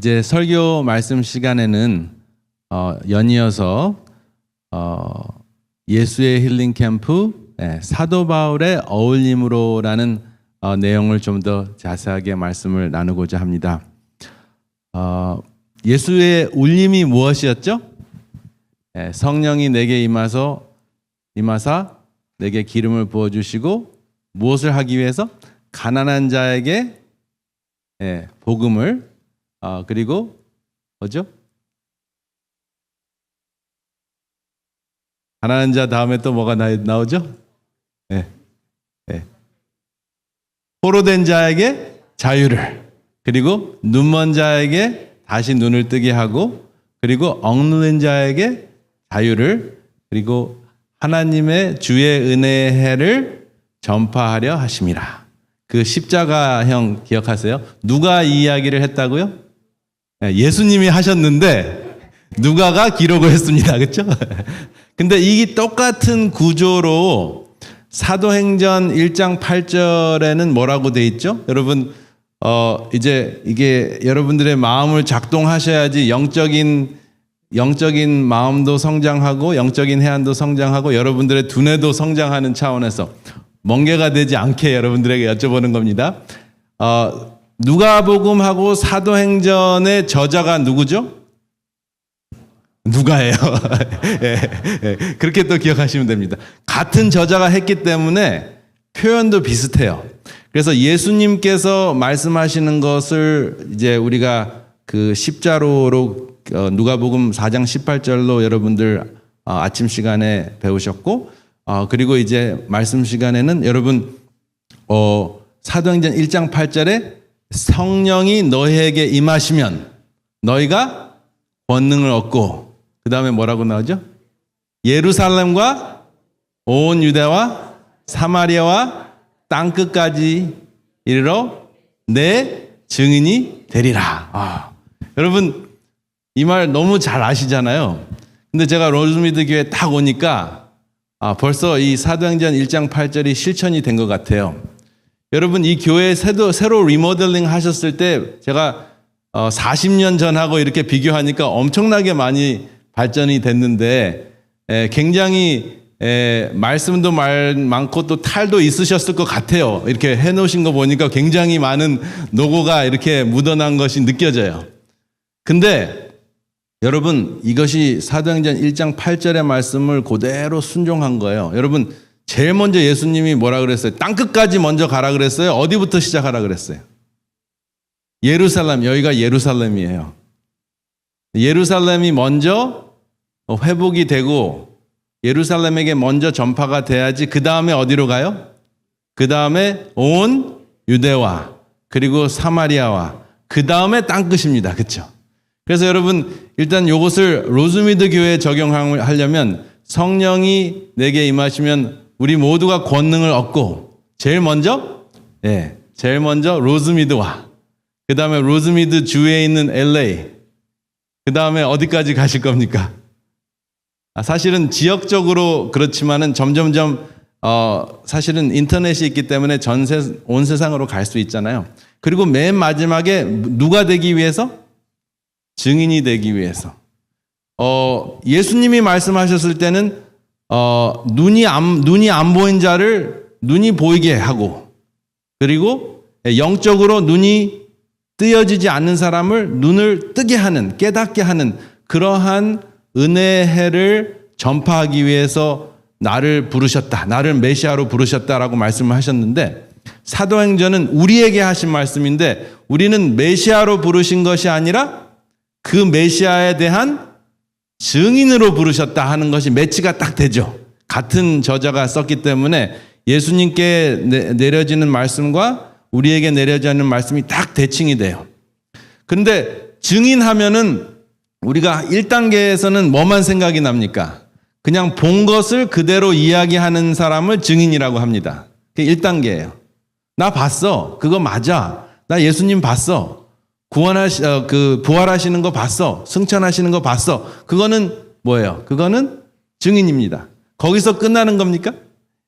이제 설교 말씀 시간에는 연이어서 예수의 힐링 캠프 사도 바울의 어울림으로라는 내용을 좀 더 자세하게 말씀을 나누고자 합니다. 예수의 울림이 무엇이었죠? 성령이 내게 임하사 내게 기름을 부어주시고 무엇을 하기 위해서? 가난한 자에게 복음을 그리고 뭐죠? 가난한 자 다음에 또 뭐가 나오죠? 포로된 자에게 자유를, 그리고 눈먼 자에게 다시 눈을 뜨게 하고, 그리고 억누른 자에게 자유를, 그리고 하나님의 주의 은혜의 해를 전파하려 하심이라. 그 십자가형 기억하세요? 누가 이 이야기를 했다고요? 예수님이 하셨는데 누가가 기록을 했습니다. 그렇죠? 근데 이 똑같은 구조로 사도행전 1장 8절에는 뭐라고 돼 있죠? 여러분 이제 이게 여러분들의 마음을 작동하셔야지 영적인 마음도 성장하고 영적인 해안도 성장하고 여러분들의 두뇌도 성장하는 차원에서 멍게가 되지 않게 여러분들에게 여쭤보는 겁니다. 누가복음하고 사도행전의 저자가 누구죠? 누가예요. 그렇게 또 기억하시면 됩니다. 같은 저자가 했기 때문에 표현도 비슷해요. 그래서 예수님께서 말씀하시는 것을 이제 우리가 그 십자로로 누가복음 4장 18절로 여러분들 아침 시간에 배우셨고, 그리고 이제 말씀 시간에는 여러분 사도행전 1장 8절에 성령이 너희에게 임하시면 너희가 권능을 얻고, 그 다음에 뭐라고 나오죠? 예루살렘과 온 유대와 사마리아와 땅끝까지 이르러 내 증인이 되리라. 여러분 이 말 너무 잘 아시잖아요. 근데 제가 로즈미드 교회 딱 오니까 벌써 이 사도행전 1장 8절이 실천이 된 것 같아요. 여러분 이 교회 새로 리모델링 하셨을 때 제가 40년 전하고 이렇게 비교하니까 엄청나게 많이 발전이 됐는데 굉장히 말씀도 많고 또 탈도 있으셨을 것 같아요. 이렇게 해놓으신 거 보니까 굉장히 많은 노고가 이렇게 묻어난 것이 느껴져요. 근데 여러분 이것이 사도행전 1장 8절의 말씀을 그대로 순종한 거예요. 여러분 제일 먼저 예수님이 뭐라 그랬어요? 땅끝까지 먼저 가라 그랬어요? 어디부터 시작하라 그랬어요? 예루살렘, 여기가 예루살렘이에요. 예루살렘이 먼저 회복이 되고 예루살렘에게 먼저 전파가 돼야지 그 다음에 어디로 가요? 그 다음에 온 유대와 그리고 사마리아와 그 다음에 땅끝입니다. 그렇죠? 그래서 여러분 일단 이것을 로즈미드 교회에 적용하려면 성령이 내게 임하시면 우리 모두가 권능을 얻고 제일 먼저 로즈미드와 그 다음에 로즈미드 주위에 있는 LA 그 다음에 어디까지 가실 겁니까? 사실은 지역적으로 그렇지만은 점점점 사실은 인터넷이 있기 때문에 온 세상으로 갈 수 있잖아요. 그리고 맨 마지막에 누가 되기 위해서? 증인이 되기 위해서. 예수님이 말씀하셨을 때는 눈이 안 보인 자를 눈이 보이게 하고, 그리고 영적으로 눈이 뜨여지지 않는 사람을 눈을 뜨게 하는, 깨닫게 하는 그러한 은혜의 해를 전파하기 위해서 나를 부르셨다. 나를 메시아로 부르셨다라고 말씀을 하셨는데 사도행전은 우리에게 하신 말씀인데 우리는 메시아로 부르신 것이 아니라 그 메시아에 대한 증인으로 부르셨다 하는 것이 매치가 딱 되죠. 같은 저자가 썼기 때문에 예수님께 내려지는 말씀과 우리에게 내려지는 말씀이 딱 대칭이 돼요. 그런데 증인하면은 우리가 1단계에서는 뭐만 생각이 납니까? 그냥 본 것을 그대로 이야기하는 사람을 증인이라고 합니다. 그게 1단계예요. 나 봤어. 그거 맞아. 나 예수님 봤어. 부활하시는 거 봤어. 승천하시는 거 봤어. 그거는 뭐예요? 그거는 증인입니다. 거기서 끝나는 겁니까?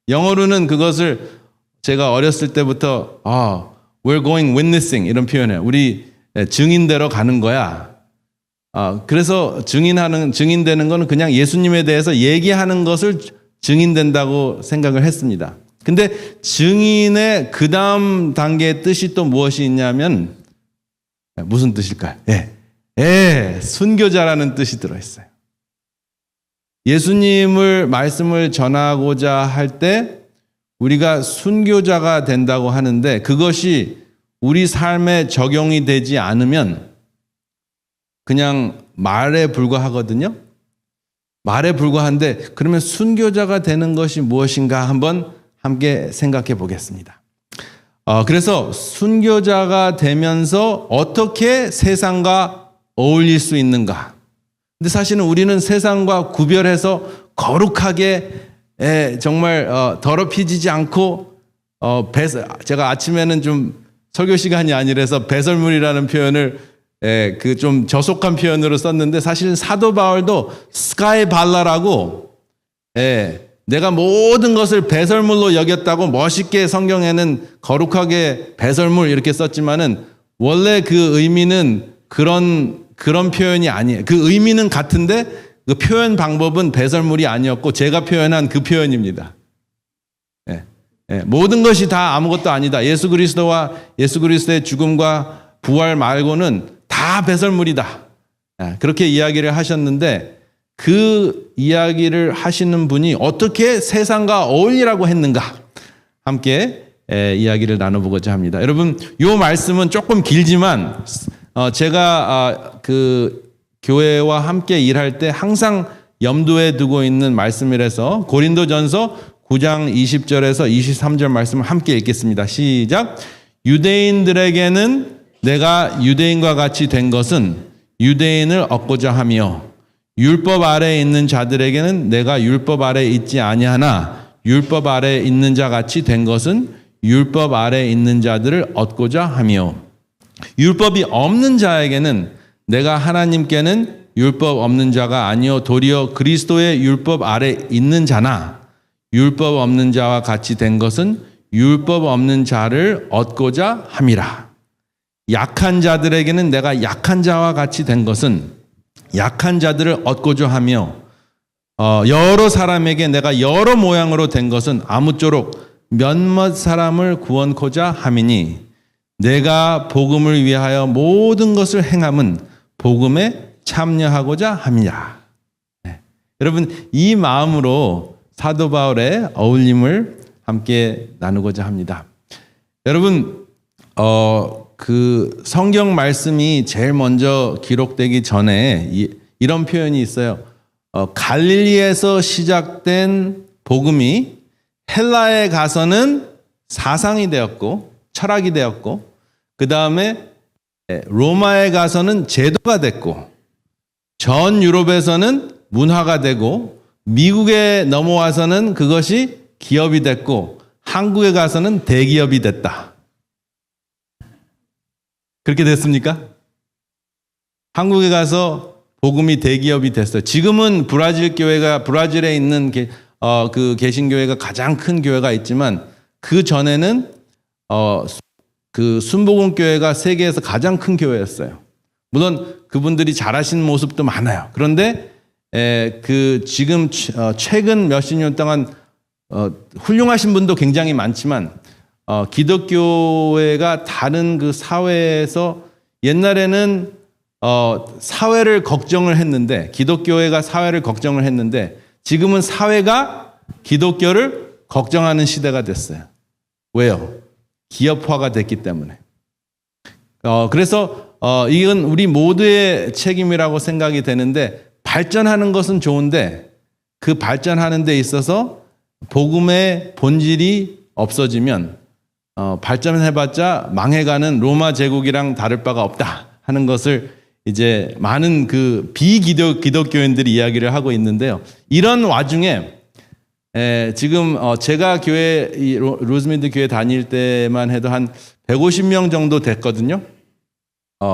영어로는 그것을 제가 어렸을 때부터 we're going witnessing 이런 표현이에요. 우리 증인되러 가는 거야. 그래서 증인되는 거는 그냥 예수님에 대해서 얘기하는 것을 증인된다고 생각을 했습니다. 근데 증인의 그 다음 단계의 뜻이 또 무엇이 있냐면 무슨 뜻일까요? 순교자라는 뜻이 들어있어요. 예수님을 말씀을 전하고자 할 때 우리가 순교자가 된다고 하는데 그것이 우리 삶에 적용이 되지 않으면 그냥 말에 불과하거든요. 말에 불과한데 그러면 순교자가 되는 것이 무엇인가 한번 함께 생각해 보겠습니다. 그래서 순교자가 되면서 어떻게 세상과 어울릴 수 있는가? 근데 사실은 우리는 세상과 구별해서 거룩하게 정말 더럽히지 않고 제가 아침에는 좀 설교 시간이 아니라서 배설물이라는 표현을 그 좀 저속한 표현으로 썼는데 사실은 사도 바울도 스카이 발라라고 내가 모든 것을 배설물로 여겼다고 멋있게 성경에는 거룩하게 배설물 이렇게 썼지만은 원래 그 의미는 그런 표현이 아니에요. 그 의미는 같은데 그 표현 방법은 배설물이 아니었고 제가 표현한 그 표현입니다. 모든 것이 다 아무것도 아니다. 예수 그리스도와 예수 그리스도의 죽음과 부활 말고는 다 배설물이다. 그렇게 이야기를 하셨는데 그 이야기를 하시는 분이 어떻게 세상과 어울리라고 했는가 함께 이야기를 나눠보고자 합니다. 여러분 이 말씀은 조금 길지만 제가 그 교회와 함께 일할 때 항상 염두에 두고 있는 말씀이라서 고린도전서 9장 20절에서 23절 말씀을 함께 읽겠습니다. 시작. 유대인들에게는 내가 유대인과 같이 된 것은 유대인을 얻고자 하며 율법 아래에 있는 자들에게는 내가 율법 아래에 있지 아니하나 율법 아래에 있는 자 같이 된 것은 율법 아래에 있는 자들을 얻고자 하며 율법이 없는 자에게는 내가 하나님께는 율법 없는 자가 아니요 도리어 그리스도의 율법 아래 있는 자나 율법 없는 자와 같이 된 것은 율법 없는 자를 얻고자 함이라. 약한 자들에게는 내가 약한 자와 같이 된 것은 약한 자들을 얻고자 하며 여러 사람에게 내가 여러 모양으로 된 것은 아무쪼록 몇몇 사람을 구원코자 함이니 내가 복음을 위하여 모든 것을 행함은 복음에 참여하고자 함이라. 여러분 이 마음으로 사도 바울의 어울림을 함께 나누고자 합니다. 여러분 그 성경 말씀이 제일 먼저 기록되기 전에 이런 표현이 있어요. 갈릴리에서 시작된 복음이 헬라에 가서는 사상이 되었고 철학이 되었고 그 다음에 로마에 가서는 제도가 됐고 전 유럽에서는 문화가 되고 미국에 넘어와서는 그것이 기업이 됐고 한국에 가서는 대기업이 됐다. 그렇게 됐습니까? 한국에 가서 복음이 대기업이 됐어요. 지금은 브라질에 있는 그 개신교회가 가장 큰 교회가 있지만 그 전에는 그 순복음교회가 세계에서 가장 큰 교회였어요. 물론 그분들이 잘하신 모습도 많아요. 그런데 그 지금 최근 몇십 년 동안 훌륭하신 분도 굉장히 많지만 기독교회가 다른 그 사회에서 옛날에는 사회를 걱정을 했는데 기독교회가 사회를 걱정을 했는데 지금은 사회가 기독교를 걱정하는 시대가 됐어요. 왜요? 기업화가 됐기 때문에. 그래서 이건 우리 모두의 책임이라고 생각이 되는데 발전하는 것은 좋은데 그 발전하는 데 있어서 복음의 본질이 없어지면 발전해봤자 망해가는 로마 제국이랑 다를 바가 없다 하는 것을 이제 많은 그 비기독교인들이 이야기를 하고 있는데요. 이런 와중에 지금 제가 교회 로즈미드 교회 다닐 때만 해도 한 150명 정도 됐거든요.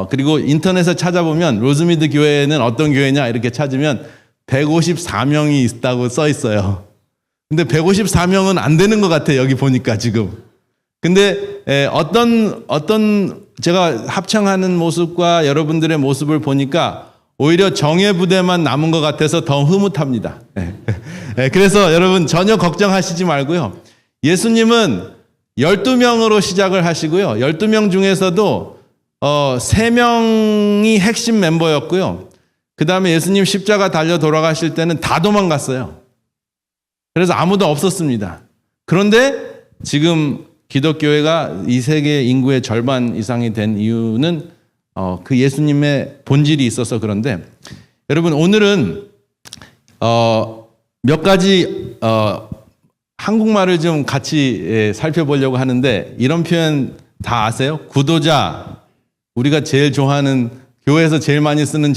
그리고 인터넷에 찾아보면 로즈미드 교회는 어떤 교회냐 이렇게 찾으면 154명이 있다고 써 있어요. 근데 154명은 안 되는 것 같아요. 여기 보니까 지금. 근데 어떤 제가 합창하는 모습과 여러분들의 모습을 보니까 오히려 정예 부대만 남은 것 같아서 더 흐뭇합니다. 그래서 여러분 전혀 걱정하시지 말고요. 예수님은 12명으로 시작을 하시고요. 12명 중에서도 3명이 핵심 멤버였고요. 그 다음에 예수님 십자가 달려 돌아가실 때는 다 도망갔어요. 그래서 아무도 없었습니다. 그런데 지금 기독교회가 이 세계 인구의 절반 이상이 된 이유는 그 예수님의 본질이 있어서 그런데, 여러분 오늘은 몇 가지 한국말을 좀 같이 살펴보려고 하는데, 이런 표현 다 아세요? 구도자. 우리가 제일 좋아하는, 교회에서 제일 많이 쓰는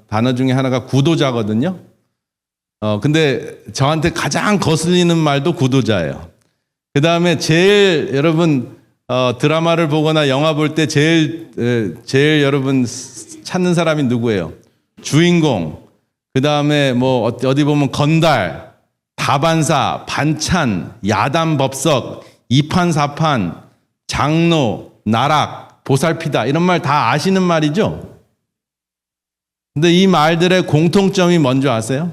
단어 중에 하나가 구도자거든요. 근데 저한테 가장 거슬리는 말도 구도자예요. 그 다음에 제일 여러분 드라마를 보거나 영화 볼 때 제일 여러분 찾는 사람이 누구예요? 주인공. 그 다음에 뭐 어디 보면 건달, 다반사, 반찬, 야단법석, 이판사판, 장로, 나락, 보살피다, 이런 말 다 아시는 말이죠? 근데 이 말들의 공통점이 뭔지 아세요?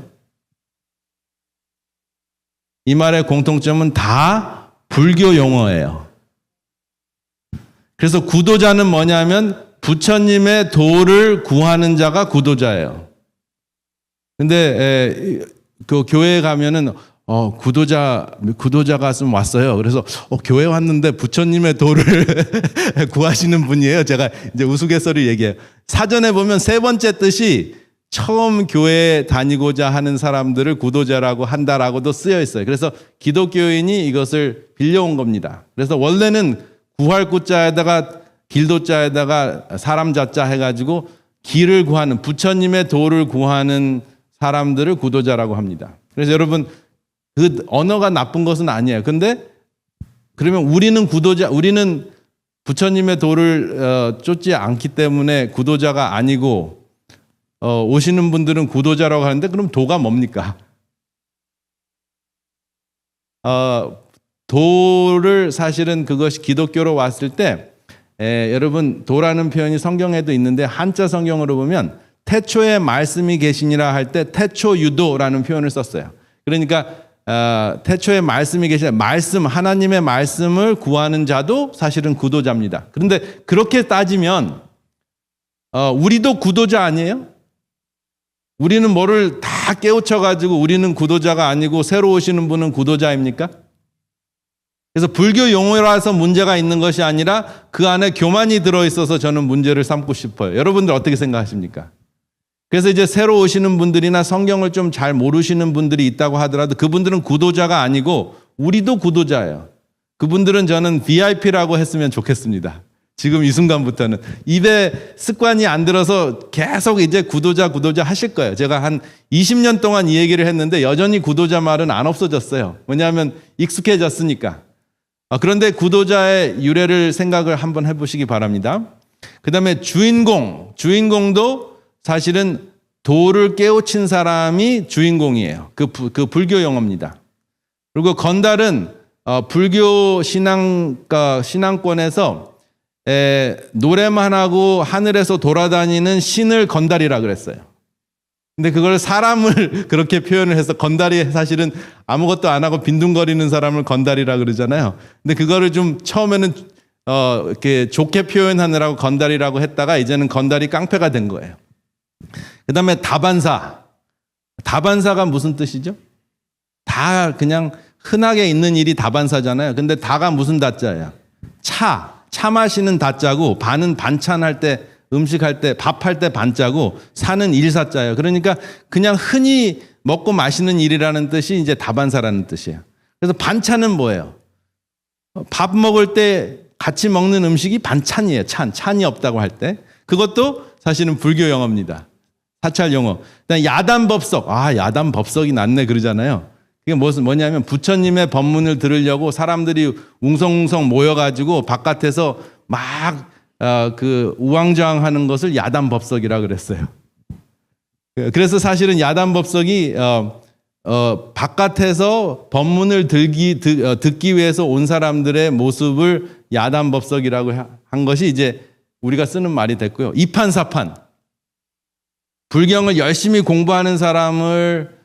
이 말의 공통점은 다 불교 용어예요. 그래서 구도자는 뭐냐면 부처님의 도를 구하는 자가 구도자예요. 근데 그 교회에 가면은 구도자가 좀 왔어요. 그래서 교회 왔는데 부처님의 도를 구하시는 분이에요. 제가 이제 우스갯소리 얘기해요. 사전에 보면 세 번째 뜻이 처음 교회에 다니고자 하는 사람들을 구도자라고 한다라고도 쓰여 있어요. 그래서 기독교인이 이것을 빌려온 겁니다. 그래서 원래는 구할 구자에다가 길도자에다가 사람 자자 해가지고 길을 구하는, 부처님의 도를 구하는 사람들을 구도자라고 합니다. 그래서 여러분 그 언어가 나쁜 것은 아니에요. 근데 그러면 우리는 부처님의 도를 쫓지 않기 때문에 구도자가 아니고 오시는 분들은 구도자라고 하는데, 그럼 도가 뭡니까? 도를 사실은 그것이 기독교로 왔을 때 여러분 도라는 표현이 성경에도 있는데, 한자 성경으로 보면 태초에 말씀이 계시니라 할 때 태초유도라는 표현을 썼어요. 그러니까 태초에 말씀이 계시니라, 말씀, 하나님의 말씀을 구하는 자도 사실은 구도자입니다. 그런데 그렇게 따지면 우리도 구도자 아니에요? 우리는 뭐를 다 깨우쳐가지고 우리는 구도자가 아니고 새로 오시는 분은 구도자입니까? 그래서 불교 용어라서 문제가 있는 것이 아니라 그 안에 교만이 들어있어서 저는 문제를 삼고 싶어요. 여러분들 어떻게 생각하십니까? 그래서 이제 새로 오시는 분들이나 성경을 좀 잘 모르시는 분들이 있다고 하더라도 그분들은 구도자가 아니고 우리도 구도자예요. 그분들은 저는 VIP라고 했으면 좋겠습니다. 지금 이 순간부터는 입에 습관이 안 들어서 계속 이제 구도자 하실 거예요. 제가 한 20년 동안 이 얘기를 했는데 여전히 구도자 말은 안 없어졌어요. 왜냐하면 익숙해졌으니까. 그런데 구도자의 유래를 생각을 한번 해보시기 바랍니다. 그 다음에 주인공도 사실은 도를 깨우친 사람이 주인공이에요. 그 불교 용어입니다. 그리고 건달은 불교 신앙권에서 노래만 하고 하늘에서 돌아다니는 신을 건달이라 그랬어요. 근데 그걸 사람을 그렇게 표현을 해서, 건달이 사실은 아무것도 안 하고 빈둥거리는 사람을 건달이라 그러잖아요. 근데 그거를 좀 처음에는 이렇게 좋게 표현하느라고 건달이라고 했다가 이제는 건달이 깡패가 된 거예요. 그 다음에 다반사가 무슨 뜻이죠? 다 그냥 흔하게 있는 일이 다반사잖아요. 근데 다가 무슨 다자예요? 차 마시는 다자고, 반은 반찬할 때, 음식할 때, 밥할 때 반자고, 사는 일사자예요. 그러니까 그냥 흔히 먹고 마시는 일이라는 뜻이 이제 다반사라는 뜻이에요. 그래서 반찬은 뭐예요? 밥 먹을 때 같이 먹는 음식이 반찬이에요. 찬이 없다고 할 때. 그것도 사실은 불교 용어입니다. 사찰 용어. 그다음에 야단법석. 야단법석이 낫네 그러잖아요. 그게 뭐냐면 부처님의 법문을 들으려고 사람들이 웅성웅성 모여가지고 바깥에서 막 우왕좌왕하는 것을 야단법석이라 그랬어요. 그래서 사실은 야단법석이 바깥에서 법문을 듣기 위해서 온 사람들의 모습을 야단법석이라고 한 것이 이제 우리가 쓰는 말이 됐고요. 이판사판. 불경을 열심히 공부하는 사람을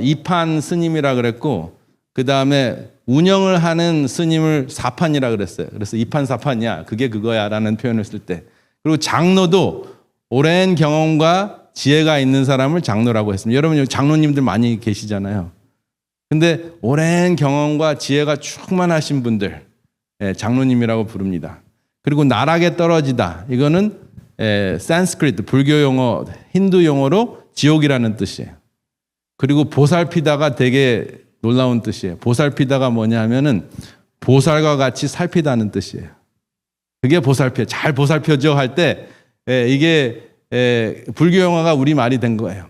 이판 스님이라 그랬고, 그 다음에 운영을 하는 스님을 사판이라 그랬어요. 그래서 이판사판이야, 그게 그거야라는 표현을 쓸 때. 그리고 장로도 오랜 경험과 지혜가 있는 사람을 장로라고 했습니다. 여러분 여기 장로님들 많이 계시잖아요. 근데 오랜 경험과 지혜가 충만하신 분들, 장로님이라고 부릅니다. 그리고 나락에 떨어지다. 이거는 산스크리트, 불교 용어, 힌두 용어로 지옥이라는 뜻이에요. 그리고 보살피다가 되게 놀라운 뜻이에요. 보살피다가 뭐냐 하면은 보살과 같이 살피다는 뜻이에요. 그게 보살펴, 잘 보살펴줘 할 때 이게 불교 용어가 우리말이 된 거예요.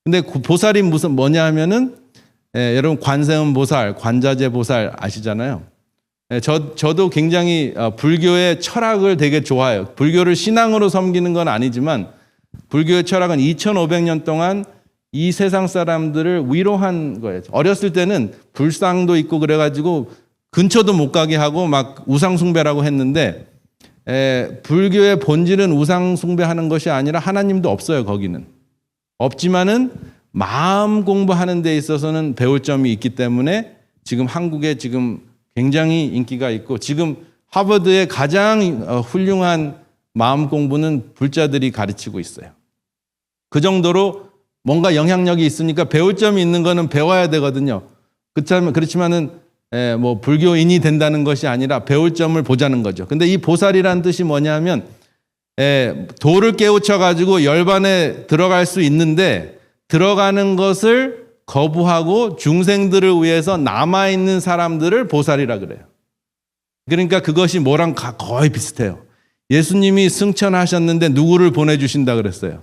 근데 보살이 무슨 뭐냐 하면은 여러분 관세음 보살, 관자재 보살 아시잖아요. 저도 굉장히 불교의 철학을 되게 좋아해요. 불교를 신앙으로 섬기는 건 아니지만 불교의 철학은 2500년 동안 이 세상 사람들을 위로한 거예요. 어렸을 때는 불상도 있고 그래가지고 근처도 못 가게 하고 막 우상숭배라고 했는데 불교의 본질은 우상숭배하는 것이 아니라 하나님도 없어요. 거기는. 없지만은 마음 공부하는 데 있어서는 배울 점이 있기 때문에 지금 한국에 지금 굉장히 인기가 있고 지금 하버드의 가장 훌륭한 마음 공부는 불자들이 가르치고 있어요. 그 정도로 뭔가 영향력이 있으니까 배울 점이 있는 거는 배워야 되거든요. 그렇지만은 뭐 불교인이 된다는 것이 아니라 배울 점을 보자는 거죠. 근데 이 보살이라는 뜻이 뭐냐면 도를 깨우쳐 가지고 열반에 들어갈 수 있는데 들어가는 것을 거부하고 중생들을 위해서 남아있는 사람들을 보살이라 그래요. 그러니까 그것이 뭐랑 거의 비슷해요. 예수님이 승천하셨는데 누구를 보내주신다 그랬어요?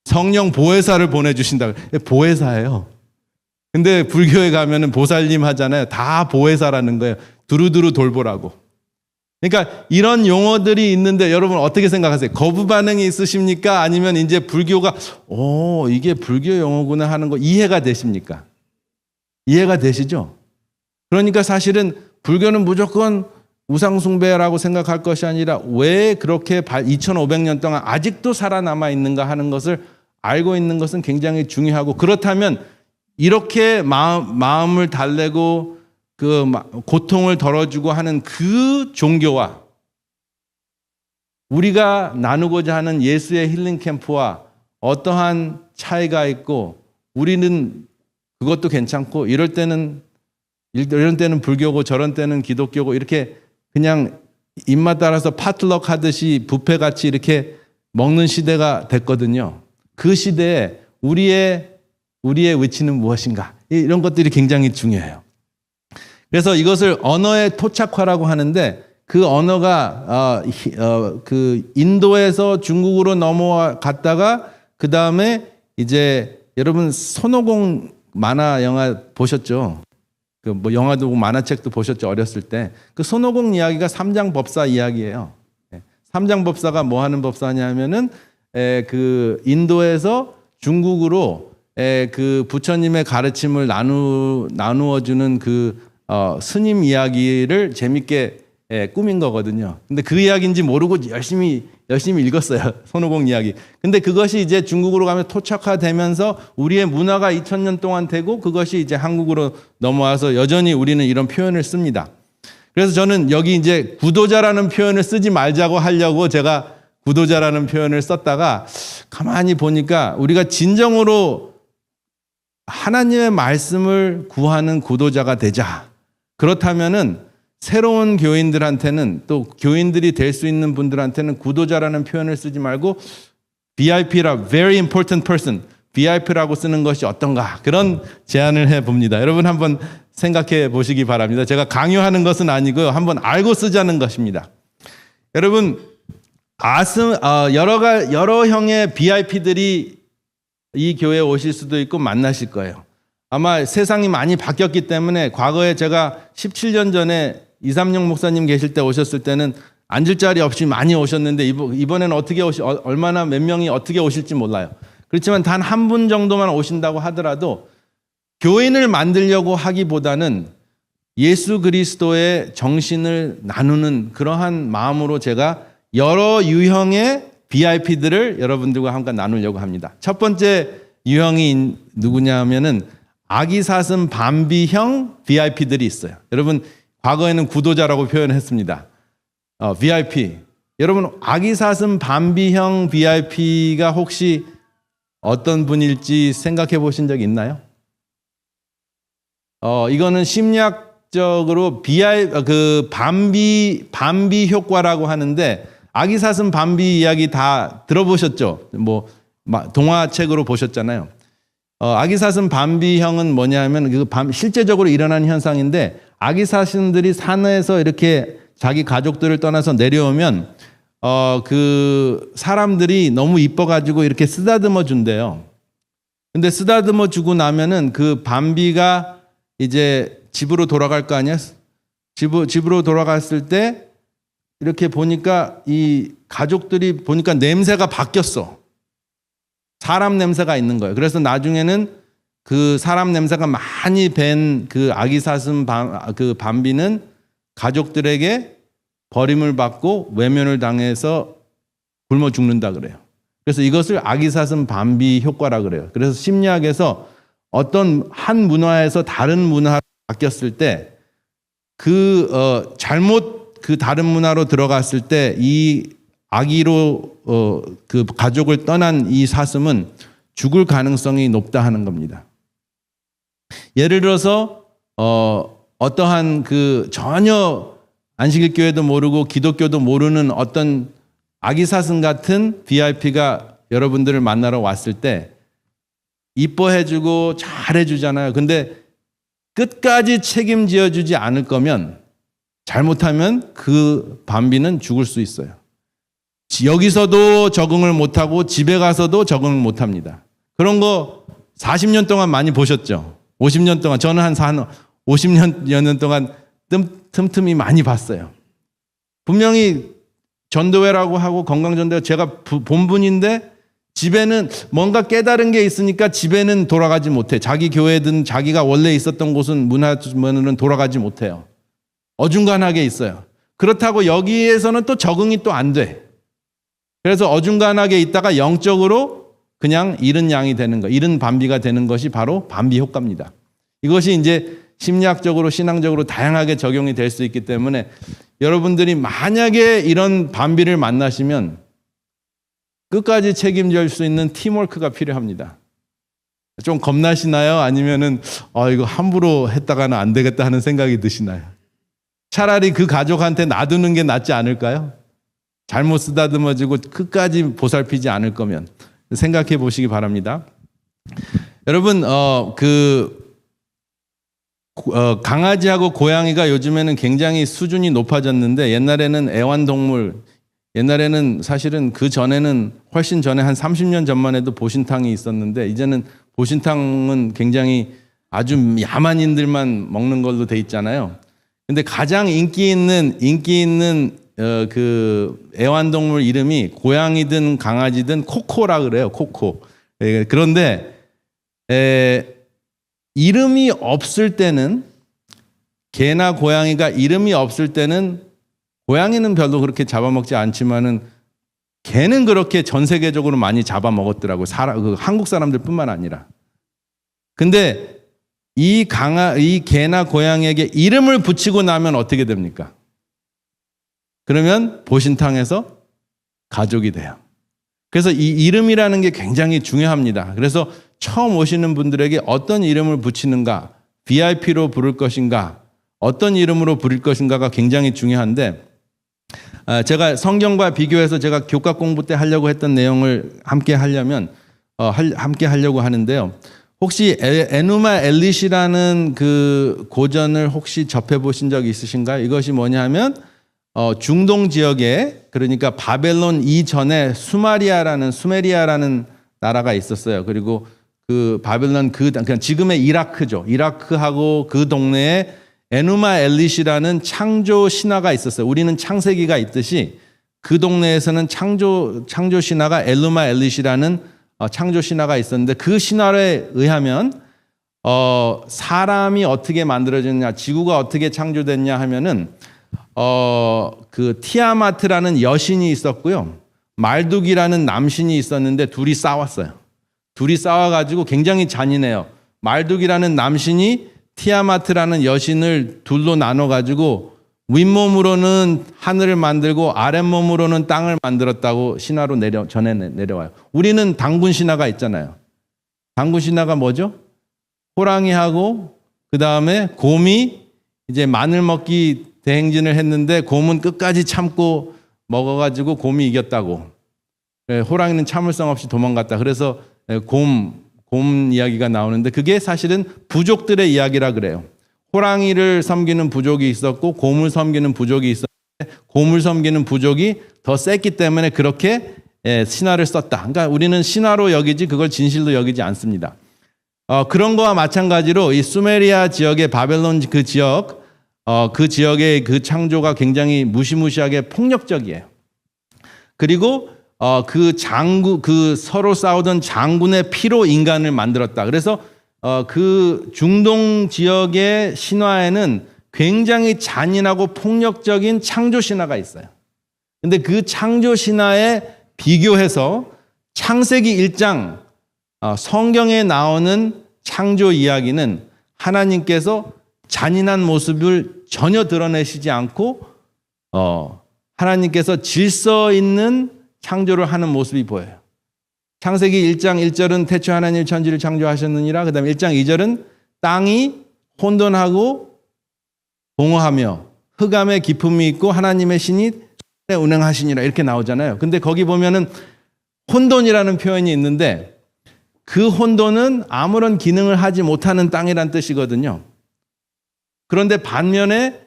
성령 보혜사를 보내주신다. 보혜사예요. 근데 불교에 가면은 보살님 하잖아요. 다 보혜사라는 거예요. 두루두루 돌보라고. 그러니까 이런 용어들이 있는데 여러분 어떻게 생각하세요? 거부 반응이 있으십니까? 아니면 이제 불교가 이게 불교 용어구나 하는 거 이해가 되십니까? 이해가 되시죠? 그러니까 사실은 불교는 무조건 우상숭배라고 생각할 것이 아니라 왜 그렇게 2500년 동안 아직도 살아남아 있는가 하는 것을 알고 있는 것은 굉장히 중요하고, 그렇다면 이렇게 마음을 달래고 그 고통을 덜어주고 하는 그 종교와 우리가 나누고자 하는 예수의 힐링 캠프와 어떠한 차이가 있고, 우리는 그것도 괜찮고 이런 때는 불교고 저런 때는 기독교고 이렇게 그냥 입맛 따라서 파틀럭 하듯이 뷔페같이 이렇게 먹는 시대가 됐거든요. 그 시대에 우리의 위치는 무엇인가? 이런 것들이 굉장히 중요해요. 그래서 이것을 언어의 토착화라고 하는데, 그 언어가 그 인도에서 중국으로 넘어갔다가 그 다음에 이제 여러분 손오공 만화 영화 보셨죠? 그 뭐 영화도 보고 만화책도 보셨죠? 어렸을 때. 그 손오공 이야기가 삼장법사 이야기예요. 삼장법사가 뭐 하는 법사냐면은 그 인도에서 중국으로 그 부처님의 가르침을 나누어 주는 그 스님 이야기를 재밌게 꾸민 거거든요. 근데 그 이야기인지 모르고 열심히 읽었어요. 손오공 이야기. 근데 그것이 이제 중국으로 가면 토착화되면서 우리의 문화가 2000년 동안 되고 그것이 이제 한국으로 넘어와서 여전히 우리는 이런 표현을 씁니다. 그래서 저는 여기 이제 구도자라는 표현을 쓰지 말자고 하려고 제가 구도자라는 표현을 썼다가 가만히 보니까 우리가 진정으로 하나님의 말씀을 구하는 구도자가 되자. 그렇다면은 새로운 교인들한테는, 또 교인들이 될 수 있는 분들한테는 구도자라는 표현을 쓰지 말고 VIP라, Very Important Person, VIP라고 쓰는 것이 어떤가, 그런 제안을 해봅니다. 여러분 한번 생각해 보시기 바랍니다. 제가 강요하는 것은 아니고요. 한번 알고 쓰자는 것입니다. 여러분 여러 형의 VIP들이 이 교회에 오실 수도 있고 만나실 거예요. 아마 세상이 많이 바뀌었기 때문에 과거에 제가 17년 전에 이삼영 목사님 계실 때 오셨을 때는 앉을 자리 없이 많이 오셨는데 이번에는 얼마나 몇 명이 어떻게 오실지 몰라요. 그렇지만 단 한 분 정도만 오신다고 하더라도 교인을 만들려고 하기보다는 예수 그리스도의 정신을 나누는 그러한 마음으로 제가 여러 유형의 VIP들을 여러분들과 함께 나누려고 합니다. 첫 번째 유형이 누구냐 하면은 아기사슴 밤비형 VIP들이 있어요. 여러분 과거에는 구도자라고 표현했습니다. VIP. 여러분 아기사슴 밤비형 VIP가 혹시 어떤 분일지 생각해 보신 적 있나요? 이거는 심리학적으로 밤비 효과라고 하는데 아기사슴 밤비 이야기 다 들어보셨죠? 뭐 동화책으로 보셨잖아요. 아기사슴 밤비형은 뭐냐면 실제적으로 일어나는 현상인데 아기사슴들이 산에서 이렇게 자기 가족들을 떠나서 내려오면 그 사람들이 너무 이뻐가지고 이렇게 쓰다듬어 준대요. 근데 쓰다듬어 주고 나면은 그 밤비가 이제 집으로 돌아갈 거 아니야? 집으로 돌아갔을 때 이렇게 보니까 이 가족들이 보니까 냄새가 바뀌었어. 사람 냄새가 있는 거예요. 그래서 나중에는 그 사람 냄새가 많이 밴 그 아기사슴 그 밤비는 가족들에게 버림을 받고 외면을 당해서 굶어 죽는다 그래요. 그래서 이것을 아기사슴 밤비 효과라 그래요. 그래서 심리학에서 어떤 한 문화에서 다른 문화로 바뀌었을 때 잘못 그 다른 문화로 들어갔을 때 이 아기로 그 가족을 떠난 이 사슴은 죽을 가능성이 높다 하는 겁니다. 예를 들어서 어떠한 그 전혀 안식일 교회도 모르고 기독교도 모르는 어떤 아기 사슴 같은 VIP가 여러분들을 만나러 왔을 때 이뻐해주고 잘해주잖아요. 근데 끝까지 책임지어 주지 않을 거면 잘못하면 그 밤비는 죽을 수 있어요. 여기서도 적응을 못하고 집에 가서도 적응을 못합니다. 그런 거 40년 동안 많이 보셨죠? 50년 동안, 저는 한 50년 동안 틈틈이 많이 봤어요. 분명히 전도회라고 하고 건강전도회 제가 본분인데 집에는 뭔가 깨달은 게 있으니까 집에는 돌아가지 못해. 자기 교회든 자기가 원래 있었던 곳은 문화는 돌아가지 못해요. 어중간하게 있어요. 그렇다고 여기에서는 또 적응이 또 안 돼. 그래서 어중간하게 있다가 영적으로 그냥 잃은 양이 되는 거, 잃은 밤비가 되는 것이 바로 밤비 효과입니다. 이것이 이제 심리학적으로 신앙적으로 다양하게 적용이 될 수 있기 때문에 여러분들이 만약에 이런 밤비를 만나시면 끝까지 책임질 수 있는 팀워크가 필요합니다. 좀 겁나시나요? 아니면은 이거 함부로 했다가는 안 되겠다 하는 생각이 드시나요? 차라리 그 가족한테 놔두는 게 낫지 않을까요? 잘못 쓰다듬어주고 끝까지 보살피지 않을 거면 생각해 보시기 바랍니다. 여러분 강아지하고 고양이가 요즘에는 굉장히 수준이 높아졌는데 옛날에는 애완동물, 옛날에는 사실은 그 전에는 훨씬 전에 한 30년 전만 해도 보신탕이 있었는데 이제는 보신탕은 굉장히 아주 야만인들만 먹는 걸로 돼 있잖아요. 근데 가장 인기 있는 그 애완동물 이름이 고양이든 강아지든 코코라 그래요. 코코. 그런데 이름이 없을 때는 개나 고양이가 이름이 없을 때는 고양이는 별로 그렇게 잡아먹지 않지만은 개는 그렇게 전 세계적으로 많이 잡아먹었더라고요. 한국 사람들뿐만 아니라. 근데 이 개나 고양이에게 이름을 붙이고 나면 어떻게 됩니까? 그러면 보신탕에서 가족이 돼요. 그래서 이 이름이라는 게 굉장히 중요합니다. 그래서 처음 오시는 분들에게 어떤 이름을 붙이는가, VIP로 부를 것인가, 어떤 이름으로 부를 것인가가 굉장히 중요한데 제가 성경과 비교해서 제가 교과 공부 때 하려고 했던 내용을 함께 하려고 하는데요. 혹시 에누마 엘릿이라는 그 고전을 혹시 접해 보신 적 있으신가요? 이것이 뭐냐면 중동 지역에 그러니까 바벨론 이전에 수메리아라는 나라가 있었어요. 그리고 그 바벨론 그냥 지금의 이라크죠. 이라크하고 그 동네에 에누마 엘릿이라는 창조 신화가 있었어요. 우리는 창세기가 있듯이 그 동네에서는 창조 신화가 에누마 엘릿이라는 창조 신화가 있었는데 그 신화에 의하면 사람이 어떻게 만들어졌냐, 지구가 어떻게 창조됐냐 하면은 그 티아마트라는 여신이 있었고요. 말두기라는 남신이 있었는데 둘이 싸웠어요. 둘이 싸워가지고 굉장히 잔인해요. 말두기라는 남신이 티아마트라는 여신을 둘로 나눠가지고 윗몸으로는 하늘을 만들고 아랫몸으로는 땅을 만들었다고 신화로 전해 내려와요. 우리는 당군 신화가 있잖아요. 당군 신화가 뭐죠? 호랑이하고 그 다음에 곰이 이제 마늘 먹기 대행진을 했는데 곰은 끝까지 참고 먹어가지고 곰이 이겼다고. 호랑이는 참을성 없이 도망갔다. 그래서 곰 이야기가 나오는데 그게 사실은 부족들의 이야기라 그래요. 호랑이를 섬기는 부족이 있었고 곰을 섬기는 부족이 있었는데 곰을 섬기는 부족이 더 셌기 때문에 그렇게 신화를 썼다. 그러니까 우리는 신화로 여기지 그걸 진실로 여기지 않습니다. 그런 거와 마찬가지로 이 수메리아 지역의 바벨론 그 지역의 그 창조가 굉장히 무시무시하게 폭력적이에요. 그리고 그 서로 싸우던 장군의 피로 인간을 만들었다. 그래서 그 중동 지역의 신화에는 굉장히 잔인하고 폭력적인 창조 신화가 있어요. 근데 그 창조 신화에 비교해서 창세기 1장 성경에 나오는 창조 이야기는 하나님께서 잔인한 모습을 전혀 드러내시지 않고 하나님께서 질서 있는 창조를 하는 모습이 보여요. 창세기 1장 1절은 태초 하나님이 천지를 창조하셨느니라. 그 다음에 1장 2절은 땅이 혼돈하고 공허하며 흑암의 기품이 있고 하나님의 신이 손에 운행하시니라 이렇게 나오잖아요. 근데 거기 보면은 혼돈이라는 표현이 있는데 그 혼돈은 아무런 기능을 하지 못하는 땅이란 뜻이거든요. 그런데 반면에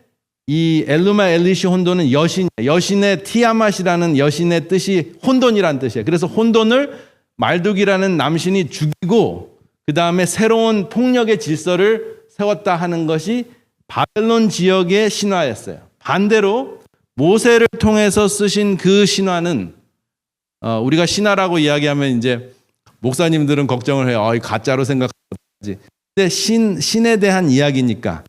이 엘루마 엘리시 혼돈은 여신의 티아맛이라는 여신의 뜻이 혼돈이라는 뜻이에요. 그래서 혼돈을 말두기라는 남신이 죽이고 그 다음에 새로운 폭력의 질서를 세웠다 하는 것이 바벨론 지역의 신화였어요. 반대로 모세를 통해서 쓰신 그 신화는 우리가 신화라고 이야기하면 이제 목사님들은 걱정을 해요. 가짜로 생각하지. 근데 신에 대한 이야기니까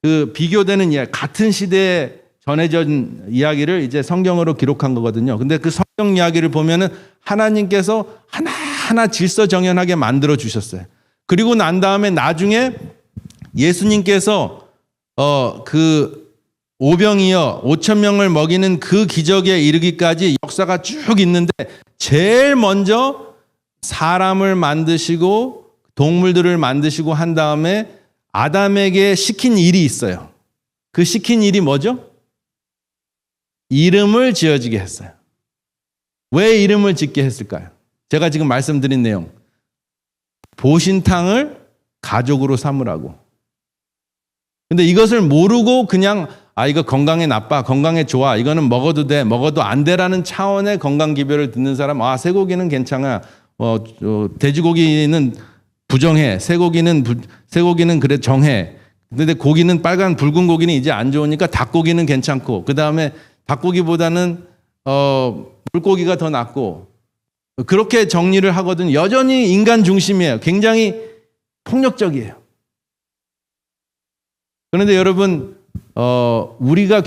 그 비교되는 이야기, 같은 시대에 전해진 이야기를 이제 성경으로 기록한 거거든요. 근데 그 성경 이야기를 보면은 하나님께서 하나하나 질서정연하게 만들어 주셨어요. 그리고 난 다음에 나중에 예수님께서 그 오병이어 5,000명을 먹이는 그 기적에 이르기까지 역사가 쭉 있는데 제일 먼저 사람을 만드시고 동물들을 만드시고 한 다음에 아담에게 시킨 일이 있어요. 그 시킨 일이 뭐죠? 이름을 지어지게 했어요. 왜 이름을 짓게 했을까요? 제가 지금 말씀드린 내용. 보신탕을 가족으로 삼으라고. 근데 이것을 모르고 그냥 이거 건강에 나빠, 건강에 좋아, 이거는 먹어도 돼, 먹어도 안 돼라는 차원의 건강 기별을 듣는 사람, 쇠고기는 괜찮아, 돼지고기는 부정해, 쇠고기는 그래 정해. 근데 고기는 빨간 붉은 고기는 이제 안 좋으니까 닭고기는 괜찮고, 그 다음에 닭고기보다는 물고기가 더 낫고, 그렇게 정리를 하거든요. 여전히 인간 중심이에요. 굉장히 폭력적이에요. 그런데 여러분, 우리가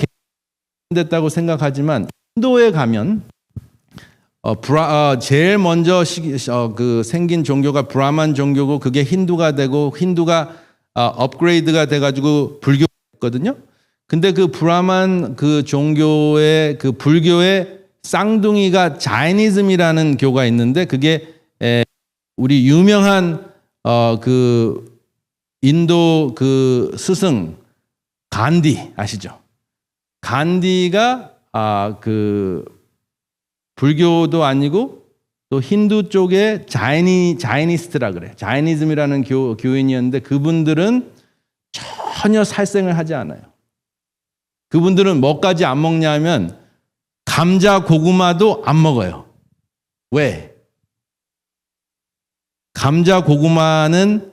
됐다고 생각하지만 인도에 가면 제일 먼저 그 생긴 종교가 브라만 종교고 그게 힌두가 되고 힌두가 업그레이드가 돼가지고 불교거든요. 근데 그 브라만 그 종교의 그 불교의 쌍둥이가 자이니즘이라는 교가 있는데 그게 우리 유명한 그 인도 그 스승 간디 아시죠? 간디가 그 불교도 아니고 또 힌두 쪽의 자이니스트라 그래. 자이니즘이라는 교인이었는데 그분들은 전혀 살생을 하지 않아요. 그분들은 뭐까지 안 먹냐면 감자, 고구마도 안 먹어요. 왜? 감자, 고구마는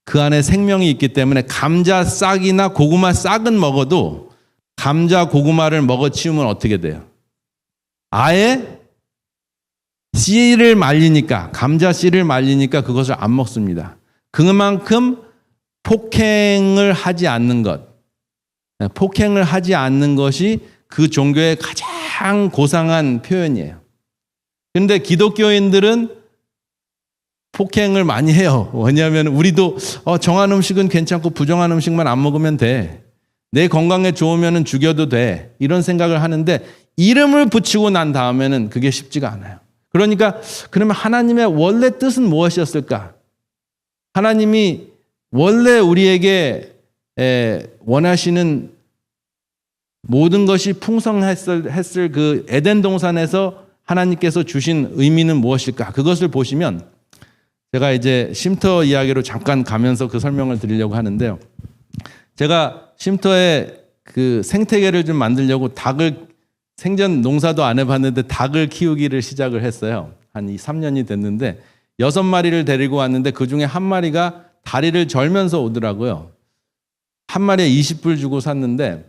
그 안에 생명이 있기 때문에 감자 싹이나 고구마 싹은 먹어도 감자, 고구마를 먹어치우면 어떻게 돼요? 아예 씨를 말리니까, 감자 씨를 말리니까 그것을 안 먹습니다. 그만큼 폭행을 하지 않는 것, 폭행을 하지 않는 것이 그 종교의 가장 고상한 표현이에요. 그런데 기독교인들은 폭행을 많이 해요. 왜냐하면 우리도 정한 음식은 괜찮고 부정한 음식만 안 먹으면 돼. 내 건강에 좋으면 죽여도 돼. 이런 생각을 하는데 이름을 붙이고 난 다음에는 그게 쉽지가 않아요. 그러니까 그러면 하나님의 원래 뜻은 무엇이었을까? 하나님이 원래 우리에게 원하시는 모든 것이 풍성했을 그 에덴 동산에서 하나님께서 주신 의미는 무엇일까? 그것을 보시면 제가 이제 쉼터 이야기로 잠깐 가면서 그 설명을 드리려고 하는데요. 제가 쉼터에 그 생태계를 좀 만들려고 닭을 생전 농사도 안 해봤는데 닭을 키우기를 시작을 했어요. 한 3년이 됐는데 6마리를 데리고 왔는데 그중에 한 마리가 다리를 절면서 오더라고요. 한 마리에 20불 주고 샀는데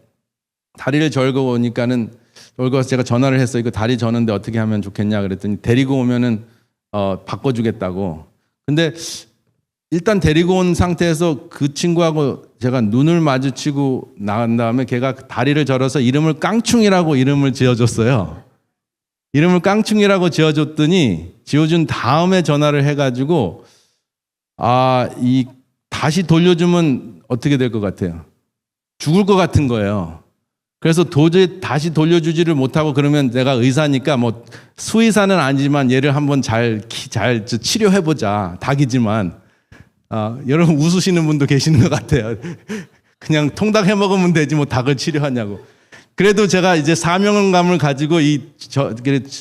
다리를 절고 오니까는 여기서 제가 전화를 했어요. 이거 다리 저는데 어떻게 하면 좋겠냐 그랬더니 데리고 오면은 바꿔주겠다고. 근데 일단 데리고 온 상태에서 그 친구하고 제가 눈을 마주치고 나간 다음에 걔가 다리를 절어서 이름을 깡충이라고 이름을 지어줬어요. 이름을 깡충이라고 지어준 다음에 전화를 해가지고 이 다시 돌려주면 어떻게 될 것 같아요? 죽을 것 같은 거예요. 그래서 도저히 다시 돌려주지를 못하고 그러면 내가 의사니까 뭐 수의사는 아니지만 얘를 한번 잘 치료해보자. 닭이지만. 여러분 웃으시는 분도 계시는 것 같아요. 그냥 통닭 해 먹으면 되지 뭐 닭을 치료하냐고. 그래도 제가 이제 사명감을 가지고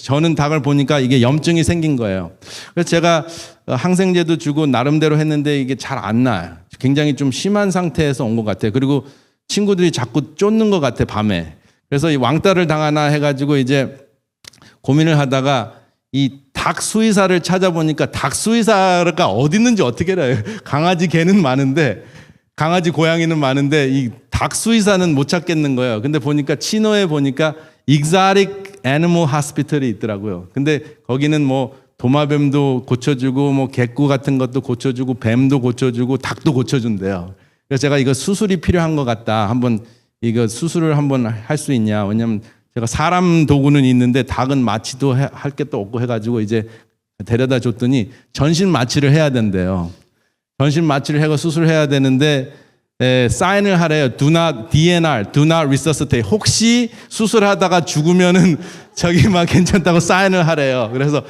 저는 닭을 보니까 이게 염증이 생긴 거예요. 그래서 제가 항생제도 주고 나름대로 했는데 이게 잘 안 나요. 굉장히 좀 심한 상태에서 온 것 같아요. 그리고 친구들이 자꾸 쫓는 것 같아 밤에. 그래서 이 왕따를 당하나 해가지고 이제 고민을 하다가 이 닭 수의사를 찾아보니까 닭 수의사가 어디 있는지 어떻게 알아요? 강아지 개는 많은데 강아지 고양이는 많은데 이 닭 수의사는 못 찾겠는 거예요. 근데 보니까 치노에 보니까 Exotic Animal Hospital이 있더라고요. 근데 거기는 뭐 도마뱀도 고쳐주고 뭐 개꾸 같은 것도 고쳐주고 뱀도 고쳐주고 닭도 고쳐준대요. 그래서 제가 이거 수술이 필요한 것 같다. 한번 이거 수술을 한번 할 수 있냐? 왜냐면 제가 사람 도구는 있는데 닭은 마취도 할 게 또 없고 해가지고 이제 데려다 줬더니 전신 마취를 해야 된대요. 전신 마취를 해서 수술해야 되는데 사인을 하래요. Do not DNR, do not resuscitate. 혹시 수술하다가 죽으면은 저기 막 괜찮다고 사인을 하래요. 그래서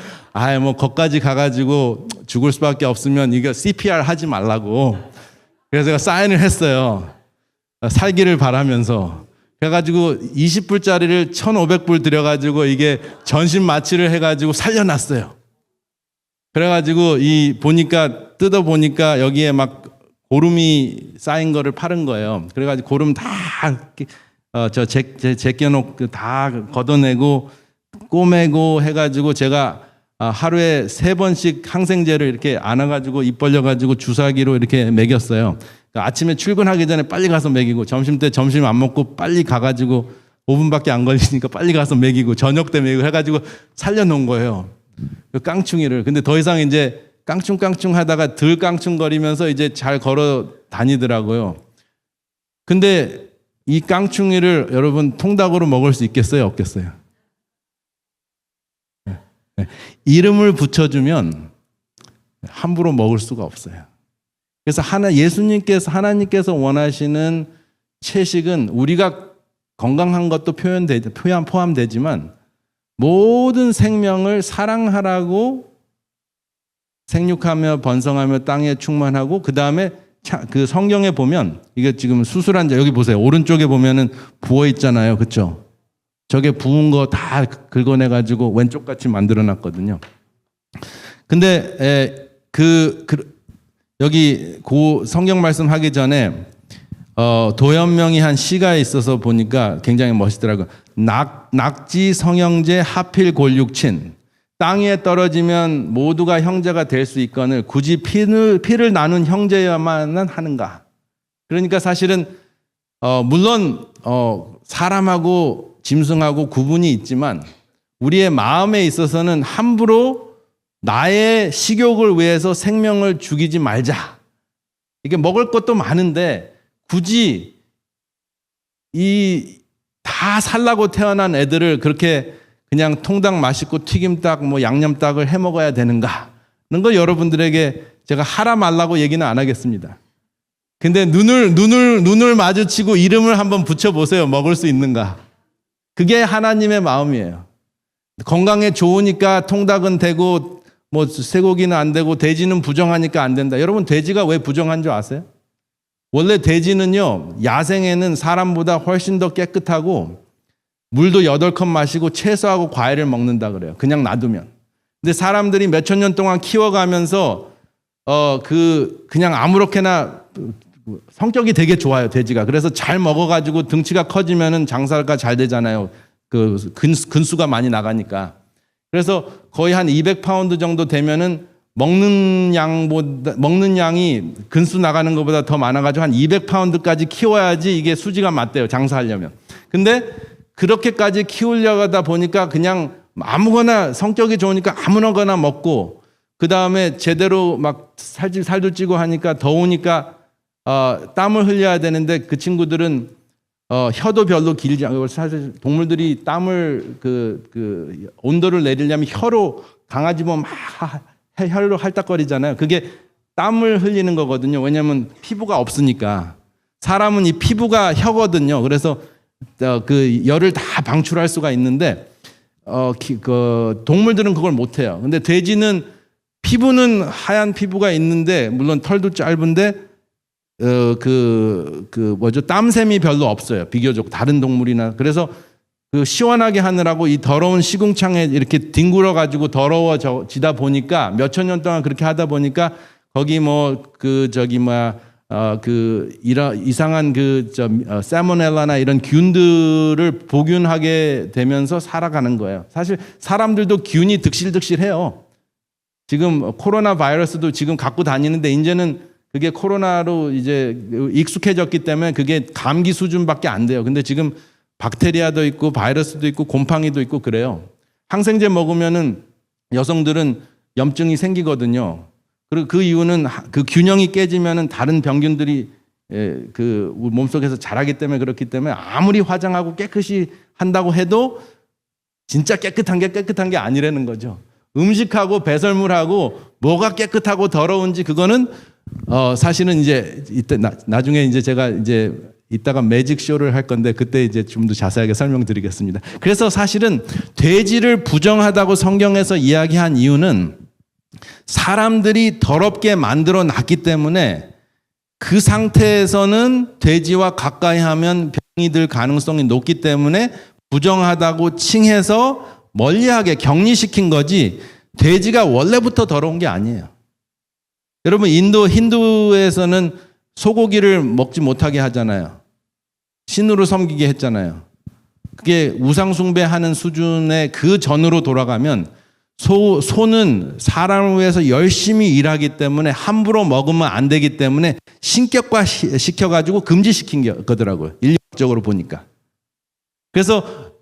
뭐 거기까지 가가지고 죽을 수밖에 없으면 이거 CPR 하지 말라고. 그래서 제가 사인을 했어요. 살기를 바라면서. 그래가지고 20불짜리를 1,500불 들여가지고 이게 전신 마취를 해가지고 살려놨어요. 그래가지고 뜯어보니까 여기에 막 고름이 쌓인 거를 파는 거예요. 그래가지고 고름 다 제껴놓고 다 걷어내고 꼬매고 해가지고 제가 하루에 3번씩 항생제를 이렇게 안아가지고 입 벌려가지고 주사기로 이렇게 먹였어요. 그러니까 아침에 출근하기 전에 빨리 가서 먹이고 점심 때 점심 안 먹고 빨리 가가지고 5분밖에 안 걸리니까 빨리 가서 먹이고 저녁 때 먹이고 해가지고 살려놓은 거예요. 그 깡충이를. 근데 더 이상 이제 깡충깡충 하다가 덜 깡충거리면서 이제 잘 걸어 다니더라고요. 근데 이 깡충이를 여러분 통닭으로 먹을 수 있겠어요? 없겠어요? 이름을 붙여주면 함부로 먹을 수가 없어요. 그래서 하나님께서 원하시는 채식은 우리가 건강한 것도 포함되지만 모든 생명을 사랑하라고 생육하며 번성하며 땅에 충만하고 그 다음에 그 성경에 보면 이게 지금 수술한 여기 보세요. 오른쪽에 보면은 부어 있잖아요. 그렇죠? 저게 부은 거 다 긁어내가지고 왼쪽 같이 만들어놨거든요. 근데 여기 성경 말씀하기 전에 도연명이 한 시가 있어서 보니까 굉장히 멋있더라고요. 낙지 성형제 하필 골육친 땅에 떨어지면 모두가 형제가 될 수 있거늘 굳이 피를 나눈 형제야만 하는가. 그러니까 사실은 물론 사람하고 짐승하고 구분이 있지만 우리의 마음에 있어서는 함부로 나의 식욕을 위해서 생명을 죽이지 말자. 이게 먹을 것도 많은데 굳이 이 다 살라고 태어난 애들을 그렇게 그냥 통닭 맛있고 튀김닭 뭐 양념닭을 해 먹어야 되는가? 그런 거 여러분들에게 제가 하라 말라고 얘기는 안 하겠습니다. 근데 눈을 마주치고 이름을 한번 붙여보세요. 먹을 수 있는가? 그게 하나님의 마음이에요. 건강에 좋으니까 통닭은 되고 뭐 쇠고기는 안 되고 돼지는 부정하니까 안 된다. 여러분 돼지가 왜 부정한 줄 아세요? 원래 돼지는요, 야생에는 사람보다 훨씬 더 깨끗하고 물도 8컵 마시고 채소하고 과일을 먹는다 그래요. 그냥 놔두면. 근데 사람들이 몇천 년 동안 키워가면서 그냥 아무렇게나 성격이 되게 좋아요, 돼지가. 그래서 잘 먹어가지고 등치가 커지면은 장사가 잘 되잖아요. 그 근수가 많이 나가니까. 그래서 거의 한 200파운드 정도 되면은 먹는 양이 근수 나가는 것보다 더 많아가지고 한 200파운드까지 키워야지 이게 수지가 맞대요, 장사하려면. 근데 그렇게까지 키우려고 하다 보니까 그냥 아무거나 성격이 좋으니까 아무거나 먹고 그 다음에 제대로 막 살도 찌고 하니까 더우니까 땀을 흘려야 되는데 그 친구들은 혀도 별로 길지 않고 사실 동물들이 땀을 그 온도를 내리려면 혀로 강아지 보면 막 혀로 할딱거리잖아요. 그게 땀을 흘리는 거거든요. 왜냐하면 피부가 없으니까. 사람은 이 피부가 혀거든요. 그래서 그 열을 다 방출할 수가 있는데 그 동물들은 그걸 못 해요. 근데 돼지는 피부는 하얀 피부가 있는데 물론 털도 짧은데 땀샘이 별로 없어요. 비교적 다른 동물이나. 그래서 그 시원하게 하느라고 이 더러운 시궁창에 이렇게 뒹굴어 가지고 더러워지다 보니까 몇천 년 동안 그렇게 하다 보니까 거기 이상한 살모넬라나 이런 균들을 복균하게 되면서 살아가는 거예요. 사실 사람들도 균이 득실득실해요. 지금 코로나 바이러스도 지금 갖고 다니는데 이제는 그게 코로나로 이제 익숙해졌기 때문에 그게 감기 수준밖에 안 돼요. 근데 지금 박테리아도 있고 바이러스도 있고 곰팡이도 있고 그래요. 항생제 먹으면은 여성들은 염증이 생기거든요. 그리고 그 이유는 그 균형이 깨지면은 다른 병균들이 그 몸속에서 자라기 때문에 그렇기 때문에 아무리 화장하고 깨끗이 한다고 해도 진짜 깨끗한 게 아니라는 거죠. 음식하고 배설물하고 뭐가 깨끗하고 더러운지 그거는 사실은 이제 이때 나중에 이제 제가 이제 이따가 매직 쇼를 할 건데 그때 이제 좀 더 자세하게 설명드리겠습니다. 그래서 사실은 돼지를 부정하다고 성경에서 이야기한 이유는 사람들이 더럽게 만들어 놨기 때문에 그 상태에서는 돼지와 가까이 하면 병이 들 가능성이 높기 때문에 부정하다고 칭해서 멀리하게 격리시킨 거지 돼지가 원래부터 더러운 게 아니에요. 여러분 힌두에서는 소고기를 먹지 못하게 하잖아요. 신으로 섬기게 했잖아요. 그게 우상 숭배하는 수준의 그 전으로 돌아가면 소는 사람을 위해서 열심히 일하기 때문에 함부로 먹으면 안 되기 때문에 신격화 시켜가지고 금지시킨 거더라고요. 인력적으로 보니까. 그래서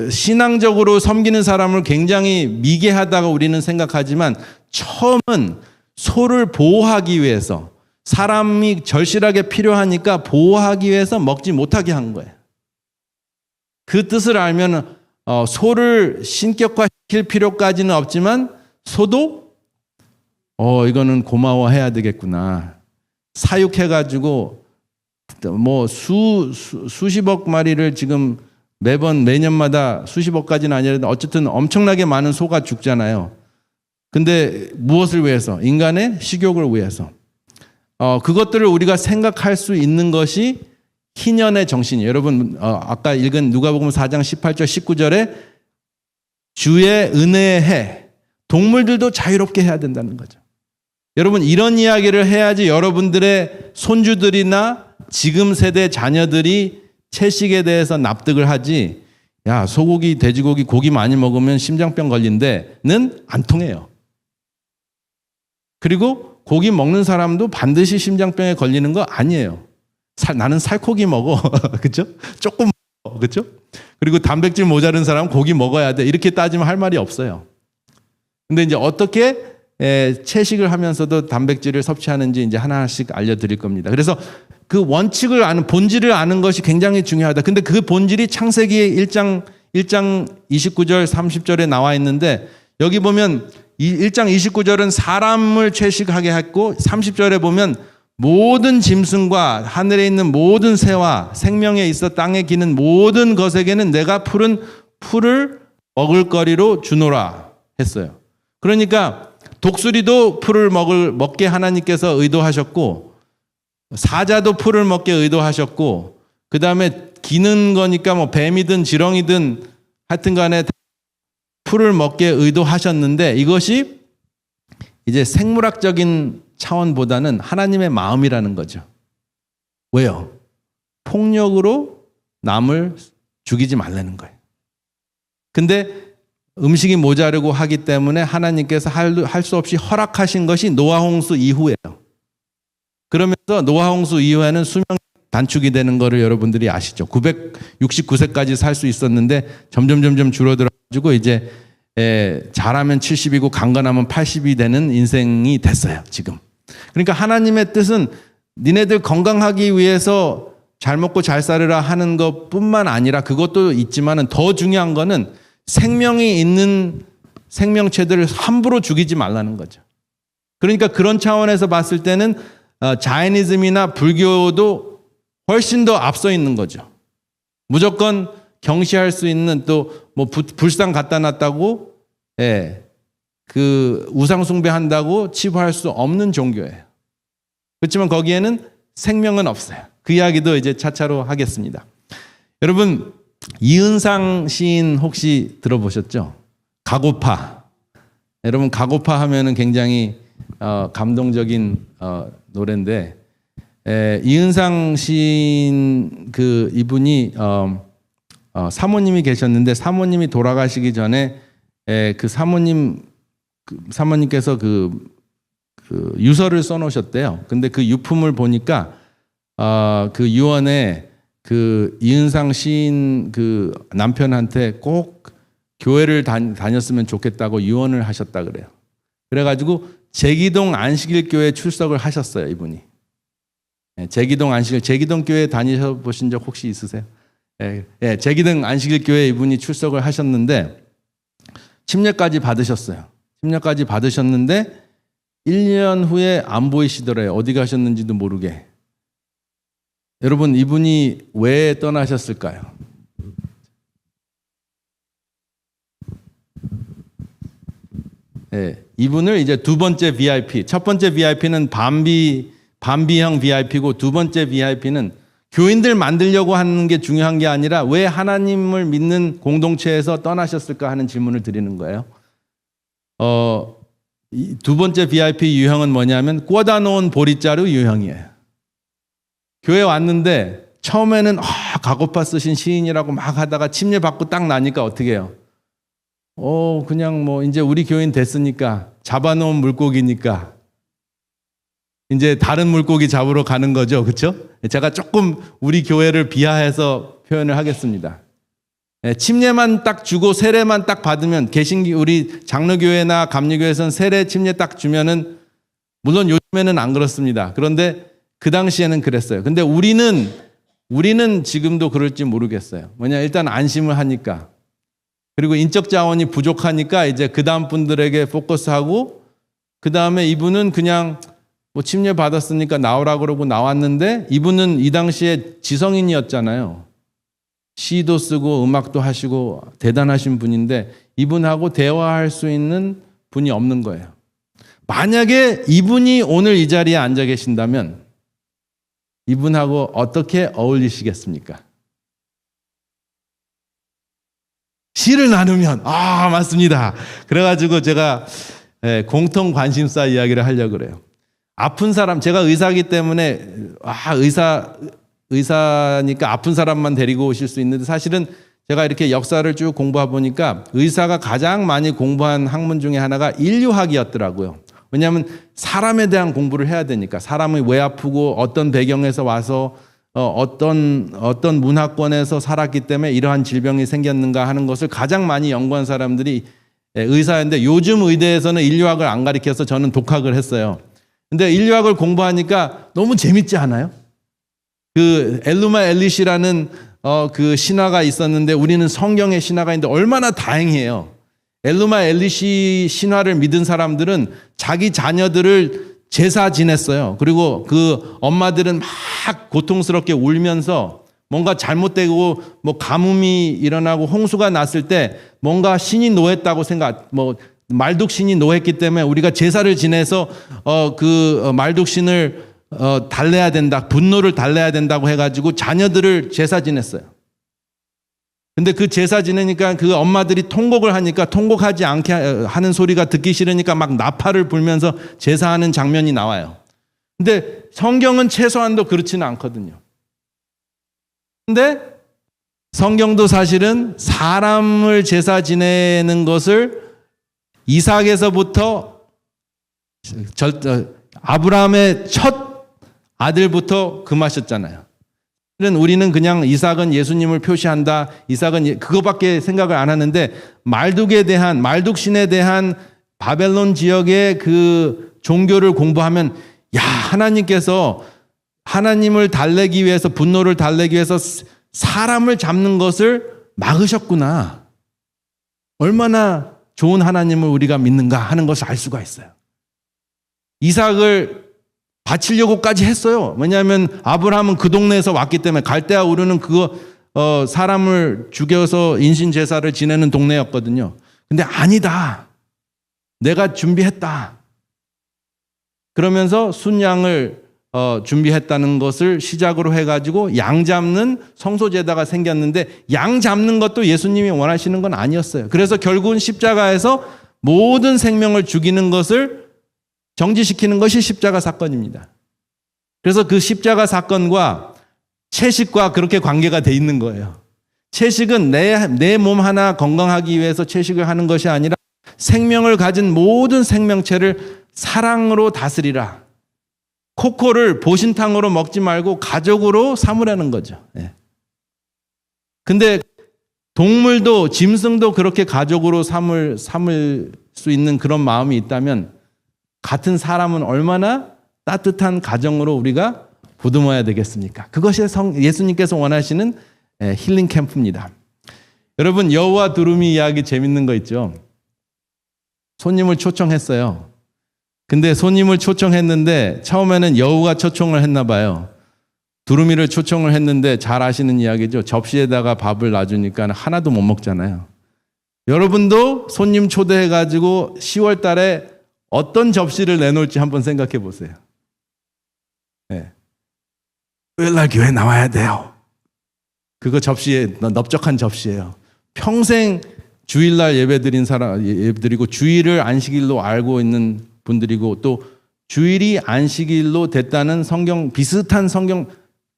신앙적으로 섬기는 사람을 굉장히 미개하다고 우리는 생각하지만 처음은 소를 보호하기 위해서 사람이 절실하게 필요하니까 보호하기 위해서 먹지 못하게 한 거예요. 그 뜻을 알면 소를 신격화시킬 필요까지는 없지만 소도 이거는 고마워해야 되겠구나. 사육해가지고 뭐 수십억 마리를 지금 매년마다 수십억까지는 아니라도 어쨌든 엄청나게 많은 소가 죽잖아요. 근데 무엇을 위해서? 인간의 식욕을 위해서. 그것들을 우리가 생각할 수 있는 것이 희년의 정신이에요. 여러분 아까 읽은 누가복음 4장 18절 19절에 주의 은혜의 해 동물들도 자유롭게 해야 된다는 거죠. 여러분 이런 이야기를 해야지 여러분들의 손주들이나 지금 세대 자녀들이 채식에 대해서 납득을 하지. 야 소고기 돼지고기 고기 많이 먹으면 심장병 걸린대는 안 통해요. 그리고 고기 먹는 사람도 반드시 심장병에 걸리는 거 아니에요. 나는 살코기 먹어. 그렇죠? 조금 먹어. 그렇죠? 그리고 단백질 모자른 사람은 고기 먹어야 돼. 이렇게 따지면 할 말이 없어요. 근데 이제 어떻게 채식을 하면서도 단백질을 섭취하는지 이제 하나씩 알려드릴 겁니다. 그래서 그 원칙을 아는, 본질을 아는 것이 굉장히 중요하다. 근데 그 본질이 창세기 1장 29절 30절에 나와 있는데, 여기 보면 1장 29절은 사람을 채식하게 했고 30절에 보면 모든 짐승과 하늘에 있는 모든 새와 생명에 있어 땅에 기는 모든 것에게는 내가 푸른 풀을 먹을거리로 주노라 했어요. 그러니까 독수리도 풀을 먹게 하나님께서 의도하셨고, 사자도 풀을 먹게 의도하셨고, 그 다음에 기는 거니까 뭐 뱀이든 지렁이든 하여튼 간에 풀을 먹게 의도하셨는데, 이것이 이제 생물학적인 차원보다는 하나님의 마음이라는 거죠. 왜요? 폭력으로 남을 죽이지 말라는 거예요. 근데 음식이 모자르고 하기 때문에 하나님께서 할 수 없이 허락하신 것이 노아 홍수 이후예요. 그러면서 노아 홍수 이후에는 수명이 단축이 되는 거를 여러분들이 아시죠? 969세까지 살 수 있었는데 점점 줄어들어가지고 이제 잘하면 70이고 강건하면 80이 되는 인생이 됐어요, 지금. 그러니까 하나님의 뜻은 니네들 건강하기 위해서 잘 먹고 잘 살으라 하는 것뿐만 아니라, 그것도 있지만은 더 중요한 거는 생명이 있는 생명체들을 함부로 죽이지 말라는 거죠. 그러니까 그런 차원에서 봤을 때는 자이니즘이나 불교도 훨씬 더 앞서 있는 거죠. 무조건 경시할 수 있는, 또 뭐 불상 갖다 놨다고 그 우상 숭배한다고 치부할 수 없는 종교예요. 그렇지만 거기에는 생명은 없어요. 그 이야기도 이제 차차로 하겠습니다. 여러분, 이은상 시인 혹시 들어보셨죠? 가고파. 여러분, 가고파 하면은 굉장히 감동적인 노래인데, 이은상 시인 이분이 사모님이 계셨는데, 사모님이 돌아가시기 전에 그 사모님께서 그 유서를 써놓으셨대요. 근데 그 유품을 보니까 그 유언에 그 이은상 시인 그 남편한테 꼭 교회를 다녔으면 좋겠다고 유언을 하셨다 그래요. 그래가지고 제기동 안식일교회 출석을 하셨어요, 이분이. 제기동 교회 다니셔 보신 적 혹시 있으세요? 제기동 안식일교회 이분이 출석을 하셨는데 침례까지 받으셨어요. 침례까지 받으셨는데 1년 후에 안 보이시더래요. 어디 가셨는지도 모르게. 여러분, 이분이 왜 떠나셨을까요? 이분을 이제 두 번째 VIP, 첫 번째 VIP는 반비형 VIP고, 두 번째 VIP는 교인들 만들려고 하는 게 중요한 게 아니라 왜 하나님을 믿는 공동체에서 떠나셨을까 하는 질문을 드리는 거예요. 두 번째 VIP 유형은 뭐냐면 꽂아 놓은 보리자루 유형이에요. 교회 왔는데 처음에는 가고파 쓰신 시인이라고 막 하다가 침례 받고 딱 나니까 어떻게 해요? 그냥 뭐 이제 우리 교인 됐으니까, 잡아놓은 물고기니까 이제 다른 물고기 잡으러 가는 거죠. 그렇죠? 제가 조금 우리 교회를 비하해서 표현을 하겠습니다. 침례만 딱 주고 세례만 딱 받으면, 우리 장로교회나 감리교회에서는 세례 침례 딱 주면은, 물론 요즘에는 안 그렇습니다. 그런데 그 당시에는 그랬어요. 근데 우리는 지금도 그럴지 모르겠어요. 뭐냐, 일단 안심을 하니까, 그리고 인적 자원이 부족하니까 이제 그 다음 분들에게 포커스하고, 그 다음에 이분은 그냥 뭐 침례 받았으니까 나오라 그러고 나왔는데, 이분은 이 당시에 지성인이었잖아요. 시도 쓰고 음악도 하시고 대단하신 분인데, 이분하고 대화할 수 있는 분이 없는 거예요. 만약에 이분이 오늘 이 자리에 앉아 계신다면 이분하고 어떻게 어울리시겠습니까? 시를 나누면, 맞습니다. 그래가지고 제가 공통 관심사 이야기를 하려고 그래요. 아픈 사람, 제가 의사이기 때문에 의사니까 아픈 사람만 데리고 오실 수 있는데, 사실은 제가 이렇게 역사를 쭉 공부해 보니까 의사가 가장 많이 공부한 학문 중에 하나가 인류학이었더라고요. 왜냐하면 사람에 대한 공부를 해야 되니까, 사람이 왜 아프고 어떤 배경에서 와서 어떤 문화권에서 살았기 때문에 이러한 질병이 생겼는가 하는 것을 가장 많이 연구한 사람들이 의사인데 요즘 의대에서는 인류학을 안 가르쳐서 저는 독학을 했어요. 근데 인류학을 공부하니까 너무 재밌지 않아요? 그 엘루마 엘리시라는 그 신화가 있었는데 우리는 성경의 신화가 있는데 얼마나 다행이에요. 엘루마 엘리시 신화를 믿은 사람들은 자기 자녀들을 제사 지냈어요. 그리고 그 엄마들은 막 고통스럽게 울면서 뭔가 잘못되고 뭐 가뭄이 일어나고 홍수가 났을 때 뭔가 신이 노했다고 말뚝신이 노했기 때문에 우리가 제사를 지내서 말뚝신을 달래야 된다, 분노를 달래야 된다고 해가지고 자녀들을 제사 지냈어요. 근데 그 제사 지내니까 그 엄마들이 통곡을 하니까 통곡하지 않게 하는 소리가 듣기 싫으니까 막 나팔을 불면서 제사하는 장면이 나와요. 근데 성경은 최소한도 그렇지는 않거든요. 근데 성경도 사실은 사람을 제사 지내는 것을 이삭에서부터 아브라함의 첫 아들부터 금하셨잖아요. 우리는 그냥 이삭은 예수님을 표시한다. 이삭은 그거밖에 생각을 안 하는데 말뚝신에 대한 바벨론 지역의 그 종교를 공부하면 하나님께서 하나님을 달래기 위해서 분노를 달래기 위해서 사람을 잡는 것을 막으셨구나. 얼마나 좋은 하나님을 우리가 믿는가 하는 것을 알 수가 있어요. 이삭을 바치려고까지 했어요. 왜냐하면 아브라함은 그 동네에서 왔기 때문에 갈대아 우르는 사람을 죽여서 인신 제사를 지내는 동네였거든요. 근데 아니다. 내가 준비했다. 그러면서 순양을 준비했다는 것을 시작으로 해가지고 양 잡는 성소제다가 생겼는데 양 잡는 것도 예수님이 원하시는 건 아니었어요. 그래서 결국은 십자가에서 모든 생명을 죽이는 것을 정지시키는 것이 십자가 사건입니다. 그래서 그 십자가 사건과 채식과 그렇게 관계가 돼 있는 거예요. 채식은 내 몸 하나 건강하기 위해서 채식을 하는 것이 아니라 생명을 가진 모든 생명체를 사랑으로 다스리라. 코코를 보신탕으로 먹지 말고 가족으로 삼으라는 거죠. 근데 동물도 짐승도 그렇게 가족으로 삼을 수 있는 그런 마음이 있다면 같은 사람은 얼마나 따뜻한 가정으로 우리가 보듬어야 되겠습니까? 그것이 예수님께서 원하시는 힐링 캠프입니다. 여러분, 여우와 두루미 이야기 재밌는 거 있죠? 손님을 초청했어요. 근데 손님을 초청했는데 처음에는 여우가 초청을 했나 봐요. 두루미를 초청을 했는데 잘 아시는 이야기죠. 접시에다가 밥을 놔주니까 하나도 못 먹잖아요. 여러분도 손님 초대해가지고 10월 달에 어떤 접시를 내놓을지 한번 생각해 보세요. 토요일 날 교회 나와야 돼요. 그거 접시에 넓적한 접시예요. 평생 주일날 예배드리고 주일을 안식일로 알고 있는 분들이고 또 주일이 안식일로 됐다는 비슷한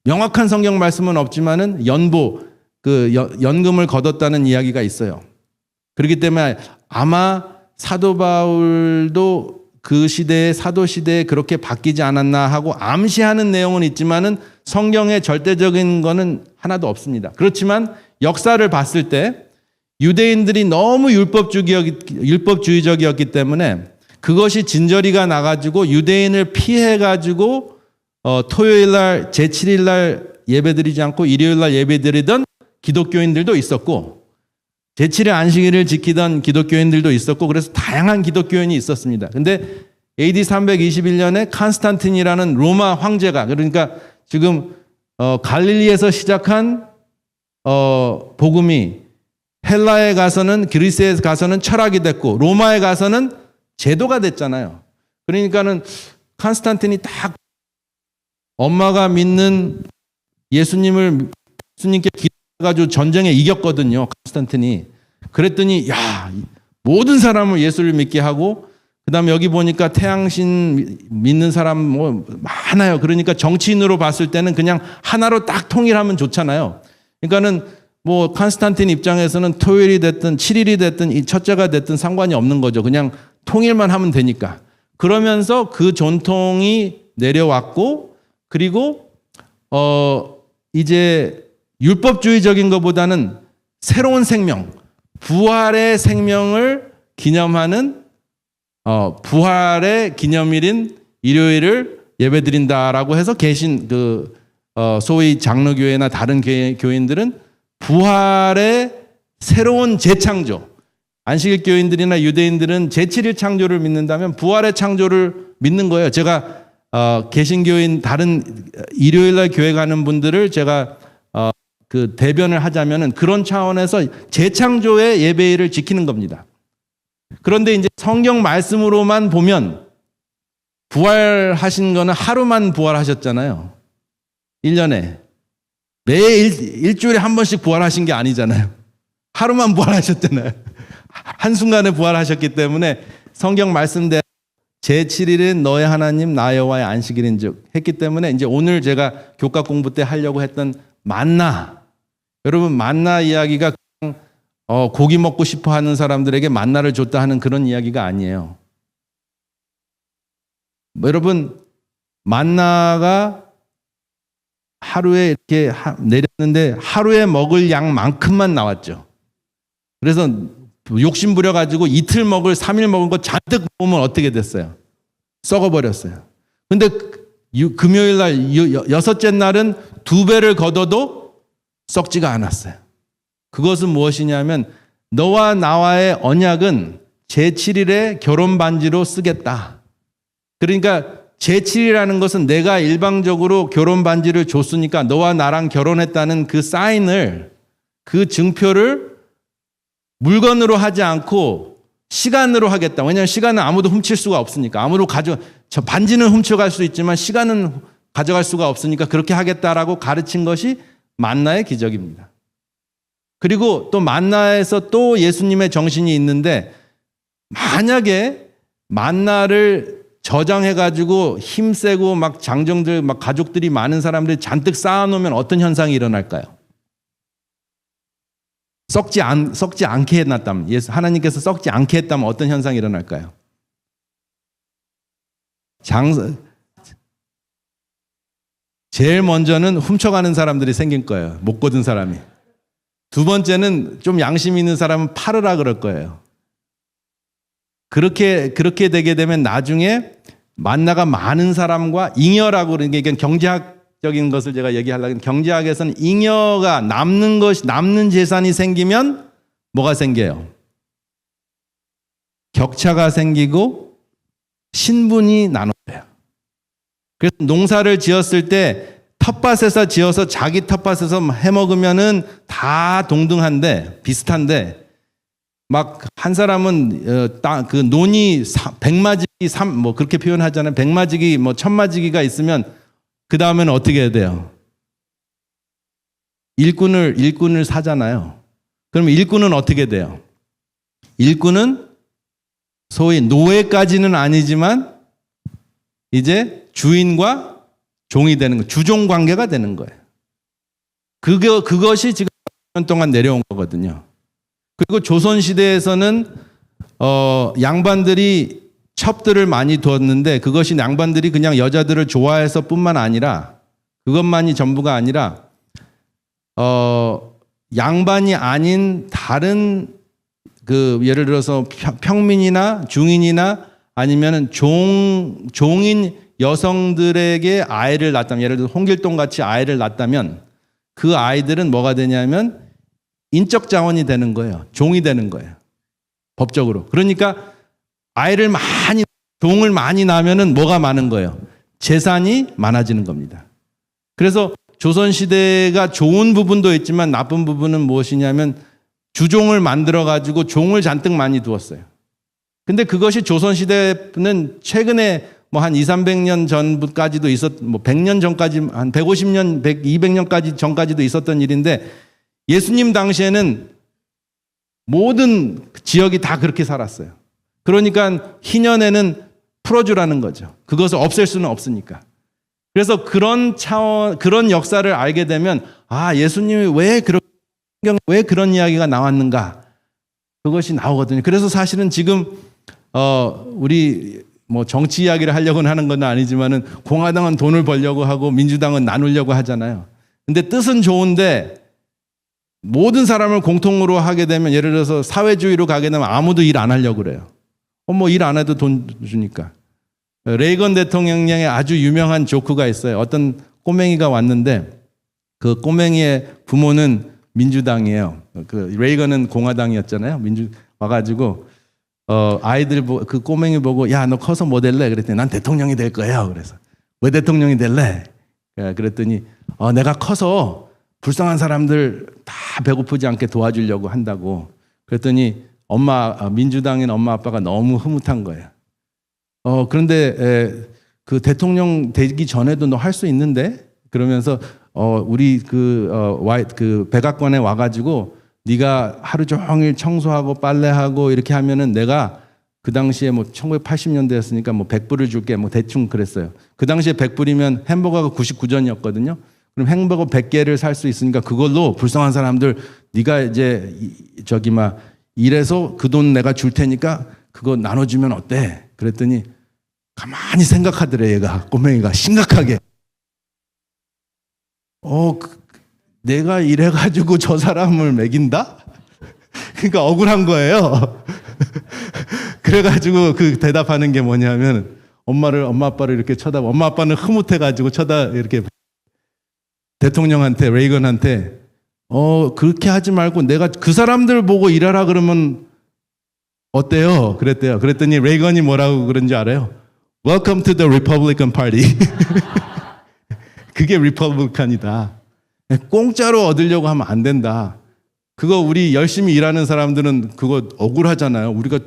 명확한 성경 말씀은 없지만은 연금을 거뒀다는 이야기가 있어요. 그렇기 때문에 아마 사도 바울도 그 사도 시대에 그렇게 바뀌지 않았나 하고 암시하는 내용은 있지만은 성경에 절대적인 거는 하나도 없습니다. 그렇지만 역사를 봤을 때 유대인들이 너무 율법주의적이었기 때문에 그것이 진저리가 나가지고 유대인을 피해가지고 토요일날 제7일날 예배드리지 않고 일요일날 예배드리던 기독교인들도 있었고 제7일 안식일을 지키던 기독교인들도 있었고 그래서 다양한 기독교인이 있었습니다. 근데 AD 321년에 칸스탄틴이라는 로마 황제가 그러니까 지금 갈릴리에서 시작한 복음이 헬라에 가서는 그리스에 가서는 철학이 됐고 로마에 가서는 제도가 됐잖아요. 그러니까는 칸스탄틴이 딱 엄마가 믿는 예수님께 기도해가지고 전쟁에 이겼거든요. 칸스탄틴이. 그랬더니 모든 사람을 예수를 믿게 하고 그다음에 여기 보니까 태양신 믿는 사람 많아요. 그러니까 정치인으로 봤을 때는 그냥 하나로 딱 통일하면 좋잖아요. 그러니까는 칸스탄틴 입장에서는 토요일이 됐든 7일이 됐든 이 첫째가 됐든 상관이 없는 거죠. 그냥 통일만 하면 되니까. 그러면서 그 전통이 내려왔고 그리고 이제 율법주의적인 것보다는 새로운 생명, 부활의 생명을 기념하는 부활의 기념일인 일요일을 예배드린다라고 해서 계신 소위 장로교회나 다른 교인들은 부활의 새로운 재창조, 안식일 교인들이나 유대인들은 제7일 창조를 믿는다면 부활의 창조를 믿는 거예요. 제가 개신교인 다른 일요일날 교회 가는 분들을 제가 그 대변을 하자면은 그런 차원에서 재창조의 예배일을 지키는 겁니다. 그런데 이제 성경 말씀으로만 보면 부활하신 거는 하루만 부활하셨잖아요. 1년에. 매일 일주일에 한 번씩 부활하신 게 아니잖아요. 하루만 부활하셨잖아요. 한순간에 부활하셨기 때문에 성경 말씀대로 제7일은 너의 하나님 나 여호와의 안식일인즉 했기 때문에 이제 오늘 제가 교과 공부 때 하려고 했던 만나, 여러분 만나 이야기가 그냥 고기 먹고 싶어 하는 사람들에게 만나를 줬다 하는 그런 이야기가 아니에요. 여러분 만나가 하루에 이렇게 내렸는데 하루에 먹을 양만큼만 나왔죠. 그래서 욕심 부려가지고 이틀 먹을 3일 먹은 거 잔뜩 먹으면 어떻게 됐어요? 썩어버렸어요. 근데 금요일 날 여섯째 날은 2배를 걷어도 썩지가 않았어요. 그것은 무엇이냐면 너와 나와의 언약은 제7일에 결혼 반지로 쓰겠다. 그러니까 제7이라는 것은 내가 일방적으로 결혼 반지를 줬으니까 너와 나랑 결혼했다는 그 사인을, 그 증표를 물건으로 하지 않고 시간으로 하겠다. 왜냐하면 시간은 아무도 훔칠 수가 없으니까. 저 반지는 훔쳐갈 수 있지만 시간은 가져갈 수가 없으니까 그렇게 하겠다라고 가르친 것이 만나의 기적입니다. 그리고 또 만나에서 또 예수님의 정신이 있는데 만약에 만나를 저장해가지고 힘세고 막 장정들, 막 가족들이 많은 사람들이 잔뜩 쌓아놓으면 어떤 현상이 일어날까요? 썩지 않게 해놨다면, 하나님께서 썩지 않게 했다면 어떤 현상이 일어날까요? 제일 먼저는 훔쳐가는 사람들이 생길 거예요. 못 거둔 사람이. 두 번째는 좀 양심 있는 사람은 팔으라 그럴 거예요. 그렇게 되게 되면 나중에 만나가 많은 사람과 잉여라고 그러는 게 경제학적인 것을 제가 얘기하려고 하면 경제학에서는 잉여가 남는 재산이 생기면 뭐가 생겨요? 격차가 생기고 신분이 나눠져요. 그래서 농사를 지었을 때 텃밭에서 지어서 자기 텃밭에서 해먹으면은 다 동등한데 비슷한데 막 한 사람은 그 논이 100마지기 뭐 그렇게 표현하잖아요. 100마지기 뭐 1000마지기가 있으면 그 다음에는 어떻게 해야 돼요? 일꾼을 사잖아요. 그러면 일꾼은 어떻게 돼요? 일꾼은 소위 노예까지는 아니지만 이제 주인과 종이 되는 거예요. 주종 관계가 되는 거예요. 그것이 지금 1년 동안 내려온 거거든요. 그리고 조선시대에서는 양반들이 첩들을 많이 두었는데 그것이 양반들이 그냥 여자들을 좋아해서 뿐만 아니라 그것만이 전부가 아니라 양반이 아닌 다른 예를 들어서 평민이나 중인이나 아니면은 종인 여성들에게 아이를 낳았다면, 예를 들어 홍길동 같이 아이를 낳았다면 그 아이들은 뭐가 되냐면 인적 자원이 되는 거예요. 종이 되는 거예요. 법적으로. 그러니까 종을 많이 낳으면은 뭐가 많은 거예요? 재산이 많아지는 겁니다. 그래서 조선시대가 좋은 부분도 있지만 나쁜 부분은 무엇이냐면 주종을 만들어가지고 종을 잔뜩 많이 두었어요. 근데 그것이 조선시대는 최근에 뭐 한 200~300년 전까지도 100년 전까지, 한 150년, 200년까지 전까지도 있었던 일인데 예수님 당시에는 모든 지역이 다 그렇게 살았어요. 그러니까 희년에는 풀어주라는 거죠. 그것을 없앨 수는 없으니까. 그래서 그런 역사를 알게 되면 예수님이 왜 그런 이야기가 나왔는가? 그것이 나오거든요. 그래서 사실은 지금 우리 뭐 정치 이야기를 하려고는 하는 건 아니지만은 공화당은 돈을 벌려고 하고 민주당은 나누려고 하잖아요. 근데 뜻은 좋은데 모든 사람을 공통으로 하게 되면, 예를 들어서 사회주의로 가게 되면 아무도 일 안 하려고 그래요. 뭐 일 안 해도 돈 주니까. 레이건 대통령의 아주 유명한 조크가 있어요. 어떤 꼬맹이가 왔는데 그 꼬맹이의 부모는 민주당이에요. 그 레이건은 공화당이었잖아요. 와가지고 아이들 그 꼬맹이 보고, 야, 너 커서 뭐 될래? 그랬더니 난 대통령이 될 거예요. 그래서 왜 대통령이 될래? 그랬더니 내가 커서 불쌍한 사람들 다 배고프지 않게 도와주려고 한다고. 그랬더니 민주당인 엄마 아빠가 너무 흐뭇한 거예요. 그런데 그 대통령 되기 전에도 너 할 수 있는데? 그러면서 우리 그 백악관에 와가지고 네가 하루 종일 청소하고 빨래하고 이렇게 하면은 내가 그 당시에 뭐 1980년대였으니까 뭐 100불을 줄게, 뭐 대충 그랬어요. 그 당시에 100불이면 햄버거가 99전이었거든요. 그럼 햄버거 100개를 살 수 있으니까 그걸로 불쌍한 사람들 네가 이제 일해서 그 돈 내가 줄 테니까 그거 나눠주면 어때? 그랬더니 가만히 생각하더래, 얘가, 꼬맹이가 심각하게. 내가 이래가지고 저 사람을 먹인다? 그러니까 억울한 거예요. 그래가지고 그 대답하는 게 뭐냐면 엄마 아빠를 이렇게 쳐다봐. 엄마 아빠는 흐뭇해가지고 이렇게 대통령한테, 레이건한테 그렇게 하지 말고 내가 그 사람들 보고 일하라 그러면 어때요? 그랬대요. 그랬더니 레이건이 뭐라고 그런지 알아요? Welcome to the Republican Party. 그게 리퍼블리칸이다. 공짜로 얻으려고 하면 안 된다. 그거 우리 열심히 일하는 사람들은 그거 억울하잖아요. 우리가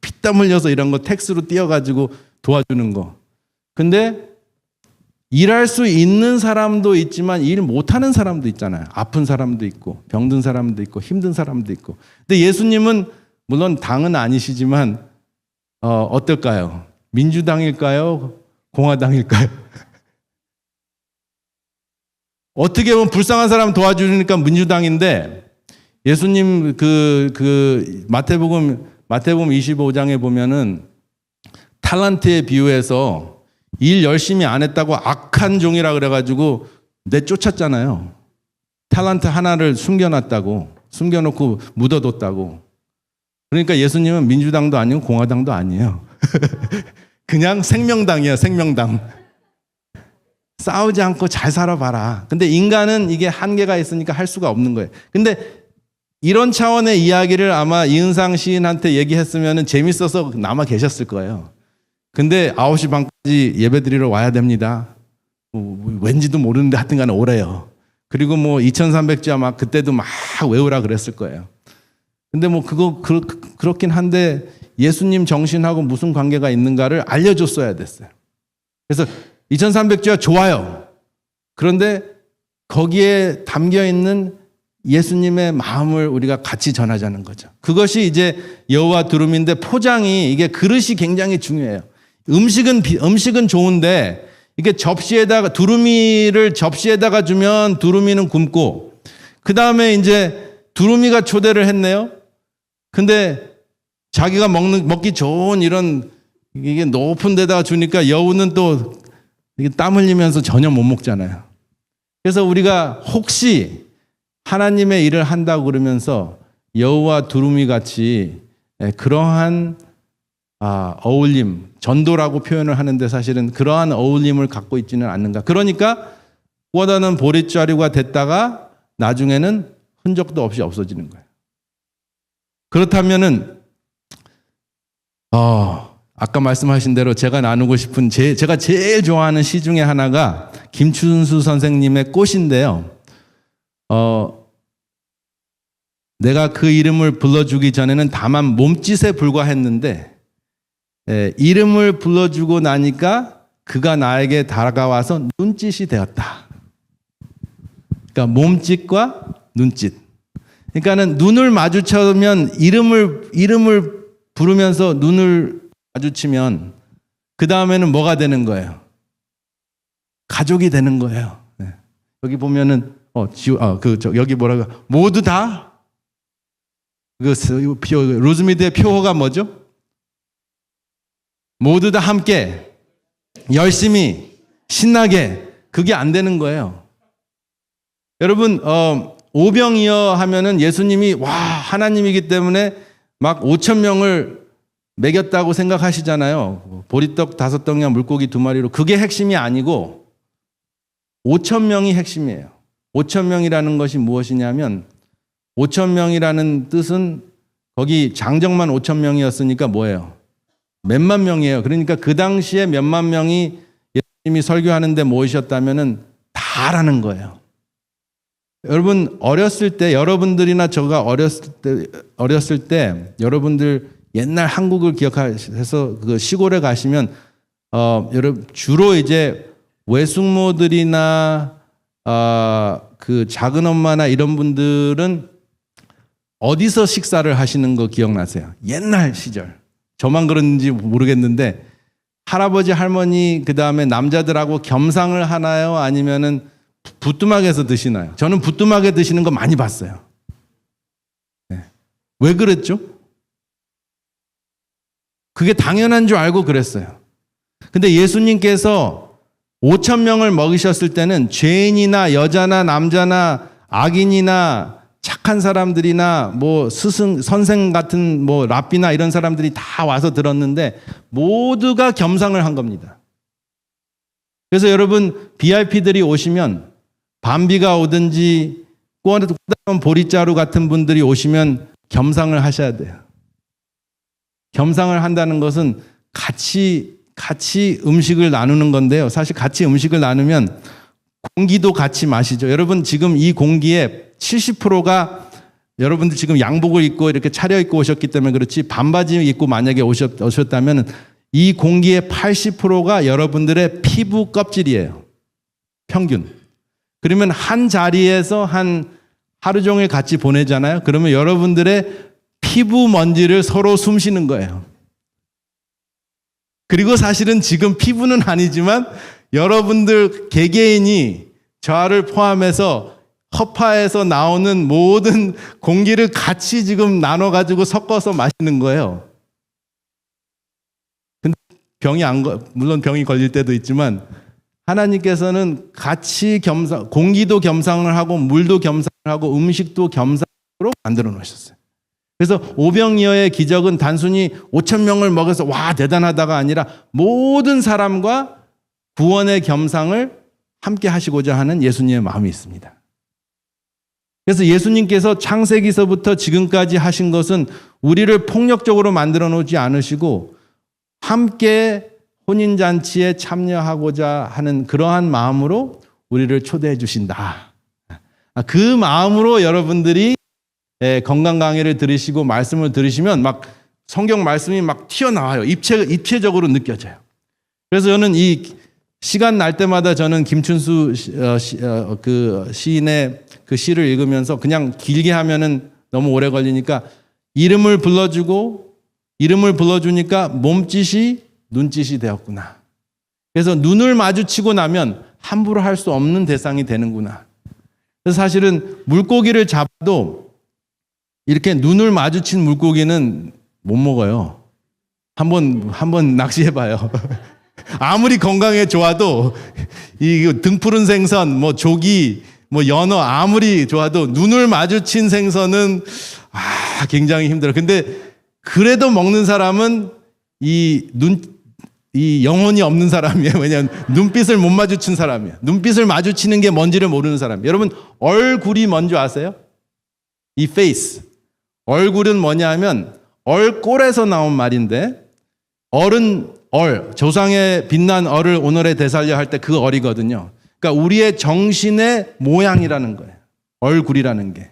피땀 흘려서 이런 거 텍스로 띄어가지고 도와주는 거. 근데 일할 수 있는 사람도 있지만 일 못하는 사람도 있잖아요. 아픈 사람도 있고 병든 사람도 있고 힘든 사람도 있고. 근데 예수님은 물론 당은 아니시지만 어떨까요? 민주당일까요? 공화당일까요? 어떻게 보면 불쌍한 사람 도와주니까 민주당인데, 예수님 마태복음 25장에 보면은 탈란트에 비유해서 일 열심히 안 했다고 악한 종이라 그래가지고 내쫓았잖아요. 탈란트 하나를 숨겨놓고 묻어뒀다고. 그러니까 예수님은 민주당도 아니고 공화당도 아니에요. 그냥 생명당이에요, 생명당. 싸우지 않고 잘 살아봐라. 근데 인간은 이게 한계가 있으니까 할 수가 없는 거예요. 근데 이런 차원의 이야기를 아마 이은상 시인한테 얘기했으면 재밌어서 남아 계셨을 거예요. 근데 9시 반까지 예배 드리러 와야 됩니다. 왠지도 모르는데 하여튼 간에 오래요. 그리고 뭐 2300자 막 그때도 막 외우라 그랬을 거예요. 근데 뭐 그렇긴 한데 예수님 정신하고 무슨 관계가 있는가를 알려줬어야 됐어요. 그래서 2300주야 좋아요. 그런데 거기에 담겨 있는 예수님의 마음을 우리가 같이 전하자는 거죠. 그것이 이제 여호와 두루미인데, 포장이, 이게 그릇이 굉장히 중요해요. 음식은 좋은데 이게 두루미를 접시에다가 주면 두루미는 굶고, 그 다음에 이제 두루미가 초대를 했네요. 근데 자기가 먹기 좋은 이게 높은 데다가 주니까 여우는 또 땀 흘리면서 전혀 못 먹잖아요. 그래서 우리가 혹시 하나님의 일을 한다고 그러면서 여우와 두루미 같이 그러한 어울림, 전도라고 표현을 하는데 사실은 그러한 어울림을 갖고 있지는 않는가. 그러니까 구하다는 보릿자루가 됐다가 나중에는 흔적도 없이 없어지는 거예요. 그렇다면은 아까 말씀하신 대로 제가 나누고 싶은 제가 제일 좋아하는 시 중에 하나가 김춘수 선생님의 꽃인데요. 내가 그 이름을 불러주기 전에는 다만 몸짓에 불과했는데, 이름을 불러주고 나니까 그가 나에게 다가와서 눈짓이 되었다. 그러니까 몸짓과 눈짓. 그러니까는 눈을 마주쳐면 이름을 부르면서 눈을 마주치면 그 다음에는 뭐가 되는 거예요? 가족이 되는 거예요. 여기 보면은 여기 뭐라고 모두 다 로즈미드의 표어가 뭐죠? 모두 다 함께 열심히 신나게. 그게 안 되는 거예요. 여러분 오병이어 하면은 예수님이 와 하나님이기 때문에 막 5천 명을 먹였다고 생각하시잖아요. 보리떡 5덩이와 물고기 2마리로. 그게 핵심이 아니고 5천 명이 핵심이에요. 5천 명이라는 것이 무엇이냐면 5천 명이라는 뜻은 거기 장정만 5천 명이었으니까 뭐예요? 몇만 명이에요. 그러니까 그 당시에 몇만 명이 예수님이 설교하는데 모이셨다면은 다라는 거예요. 여러분 어렸을 때 여러분들이나 저가 어렸을 때 여러분들 옛날 한국을 기억해서 그 시골에 가시면 여러분 주로 이제 외숙모들이나 그 작은 엄마나 이런 분들은 어디서 식사를 하시는 거 기억나세요? 옛날 시절. 저만 그런지 모르겠는데 할아버지 할머니 그다음에 남자들하고 겸상을 하나요? 아니면은 부뚜막에서 드시나요? 저는 부뚜막에 드시는 거 많이 봤어요. 네. 왜 그랬죠? 그게 당연한 줄 알고 그랬어요. 근데 예수님께서 5천 명을 먹이셨을 때는 죄인이나 여자나 남자나 악인이나 착한 사람들이나 뭐 스승, 선생 같은 뭐 랍비나 이런 사람들이 다 와서 들었는데 모두가 겸상을 한 겁니다. 그래서 여러분 VIP들이 오시면 밤비가 오든지 꼬다운 보리자루 같은 분들이 오시면 겸상을 하셔야 돼요. 겸상을 한다는 것은 같이 음식을 나누는 건데요. 사실 같이 음식을 나누면 공기도 같이 마시죠. 여러분 지금 이 공기에 70%가 여러분들 지금 양복을 입고 이렇게 차려입고 오셨기 때문에 그렇지 반바지 입고 만약에 오셨다면 이 공기의 80%가 여러분들의 피부 껍질이에요. 평균. 그러면 한 자리에서 하루 종일 같이 보내잖아요. 그러면 여러분들의 피부 먼지를 서로 숨쉬는 거예요. 그리고 사실은 지금 피부는 아니지만 여러분들 개개인이 저를 포함해서 허파에서 나오는 모든 공기를 같이 지금 나눠가지고 섞어서 마시는 거예요. 근데 물론 병이 걸릴 때도 있지만 하나님께서는 같이 공기도 겸상을 하고 물도 겸상을 하고 음식도 겸상으로 만들어 놓으셨어요. 그래서 오병이어의 기적은 단순히 5천 명을 먹여서 와 대단하다가 아니라 모든 사람과 구원의 겸상을 함께 하시고자 하는 예수님의 마음이 있습니다. 그래서 예수님께서 창세기서부터 지금까지 하신 것은 우리를 폭력적으로 만들어 놓지 않으시고 함께 혼인잔치에 참여하고자 하는 그러한 마음으로 우리를 초대해 주신다. 그 마음으로 여러분들이 건강 강의를 들으시고 말씀을 들으시면 막 성경 말씀이 막 튀어나와요. 입체적으로 느껴져요. 그래서 저는 이 시간 날 때마다 저는 김춘수 그 시인의 그 시를 읽으면서 그냥 길게 하면은 너무 오래 걸리니까 이름을 불러주니까 몸짓이 눈짓이 되었구나. 그래서 눈을 마주치고 나면 함부로 할 수 없는 대상이 되는구나. 그래서 사실은 물고기를 잡아도 이렇게 눈을 마주친 물고기는 못 먹어요. 한번 낚시해봐요. 아무리 건강에 좋아도 이 등푸른 생선, 뭐 조기, 뭐 연어 아무리 좋아도 눈을 마주친 생선은 굉장히 힘들어. 근데 그래도 먹는 사람은 이 영혼이 없는 사람이에요. 왜냐하면 눈빛을 못 마주친 사람이에요. 눈빛을 마주치는 게 뭔지를 모르는 사람이에요. 여러분 얼굴이 뭔지 아세요? 이 face. 얼굴은 뭐냐 하면 얼꼴에서 나온 말인데 조상의 빛난 얼을 오늘에 되살려 할 때 그 얼이거든요. 그러니까 우리의 정신의 모양이라는 거예요. 얼굴이라는 게.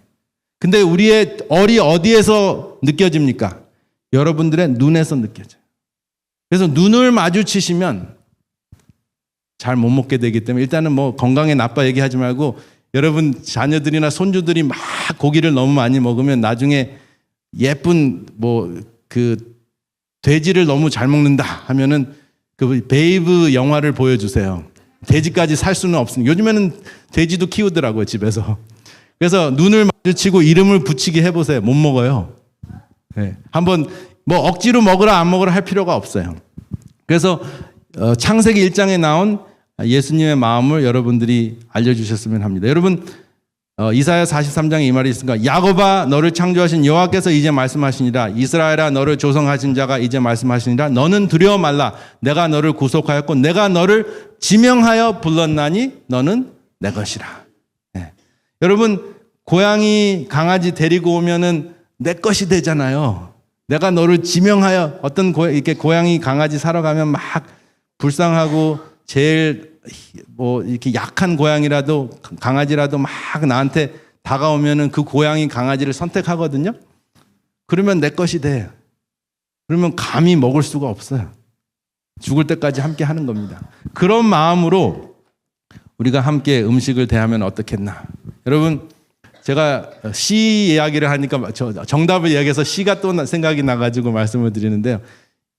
근데 우리의 얼이 어디에서 느껴집니까? 여러분들의 눈에서 느껴져요. 그래서 눈을 마주치시면 잘 못 먹게 되기 때문에 일단은 뭐 건강에 나빠 얘기하지 말고 여러분 자녀들이나 손주들이 막 고기를 너무 많이 먹으면 나중에 예쁜 그 돼지를 너무 잘 먹는다 하면은 그 베이브 영화를 보여주세요. 돼지까지 살 수는 없으니까. 요즘에는 돼지도 키우더라고요, 집에서. 그래서 눈을 마주치고 이름을 붙이게 해보세요. 못 먹어요. 네. 한번 뭐 억지로 먹으라 안 먹으라 할 필요가 없어요. 그래서 창세기 1장에 나온 예수님의 마음을 여러분들이 알려주셨으면 합니다. 여러분 이사야 43장에 이 말이 있으니까 야곱아 너를 창조하신 여호와께서 이제 말씀하시니라. 이스라엘아 너를 조성하신 자가 이제 말씀하시니라. 너는 두려워 말라. 내가 너를 구속하였고 내가 너를 지명하여 불렀나니 너는 내 것이라. 네. 여러분 고양이 강아지 데리고 오면은 내 것이 되잖아요. 내가 너를 지명하여 어떤 이렇게 고양이 강아지 사러 가면 막 불쌍하고 제일 뭐 이렇게 약한 고양이라도 강아지라도 막 나한테 다가오면은 그 고양이 강아지를 선택하거든요. 그러면 내 것이 돼. 그러면 감히 먹을 수가 없어요. 죽을 때까지 함께 하는 겁니다. 그런 마음으로 우리가 함께 음식을 대하면 어떻겠나. 여러분 제가 시 이야기를 하니까 정답을 이야기해서 시가 또 생각이 나가지고 말씀을 드리는데요.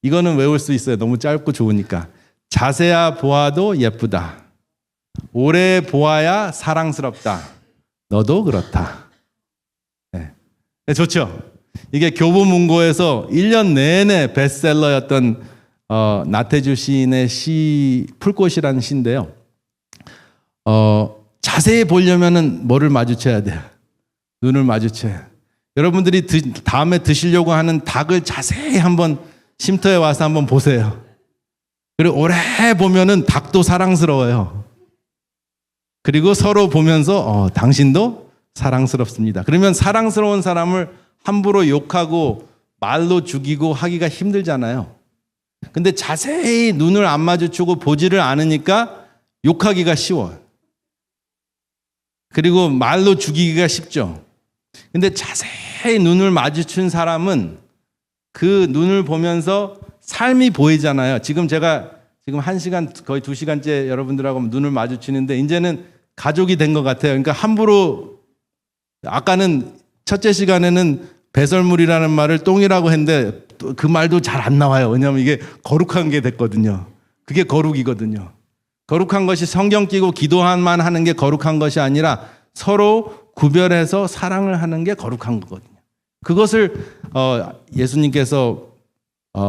이거는 외울 수 있어요. 너무 짧고 좋으니까. 자세야 보아도 예쁘다. 오래 보아야 사랑스럽다. 너도 그렇다. 네. 네, 좋죠? 이게 교보문고에서 1년 내내 베스트셀러였던 나태주 시인의 시 풀꽃이라는 시인데요. 자세히 보려면은 뭐를 마주쳐야 돼요? 눈을 마주쳐야. 여러분들이 다음에 드시려고 하는 닭을 자세히 한번 쉼터에 와서 한번 보세요. 그리고 오래 보면은 닭도 사랑스러워요. 그리고 서로 보면서 당신도 사랑스럽습니다. 그러면 사랑스러운 사람을 함부로 욕하고 말로 죽이고 하기가 힘들잖아요. 근데 자세히 눈을 안 마주치고 보지를 않으니까 욕하기가 쉬워요. 그리고 말로 죽이기가 쉽죠. 근데 자세히 눈을 마주친 사람은 그 눈을 보면서 삶이 보이잖아요. 제가 1시간 거의 2시간째 여러분들하고 눈을 마주치는데 이제는 가족이 된 것 같아요. 그러니까 함부로 아까는 첫째 시간에는 배설물이라는 말을 똥이라고 했는데 그 말도 잘 안 나와요. 왜냐하면 이게 거룩한 게 됐거든요. 그게 거룩이거든요. 거룩한 것이 성경 끼고 기도만 하는 게 거룩한 것이 아니라 서로 구별해서 사랑을 하는 게 거룩한 거거든요. 그것을 예수님께서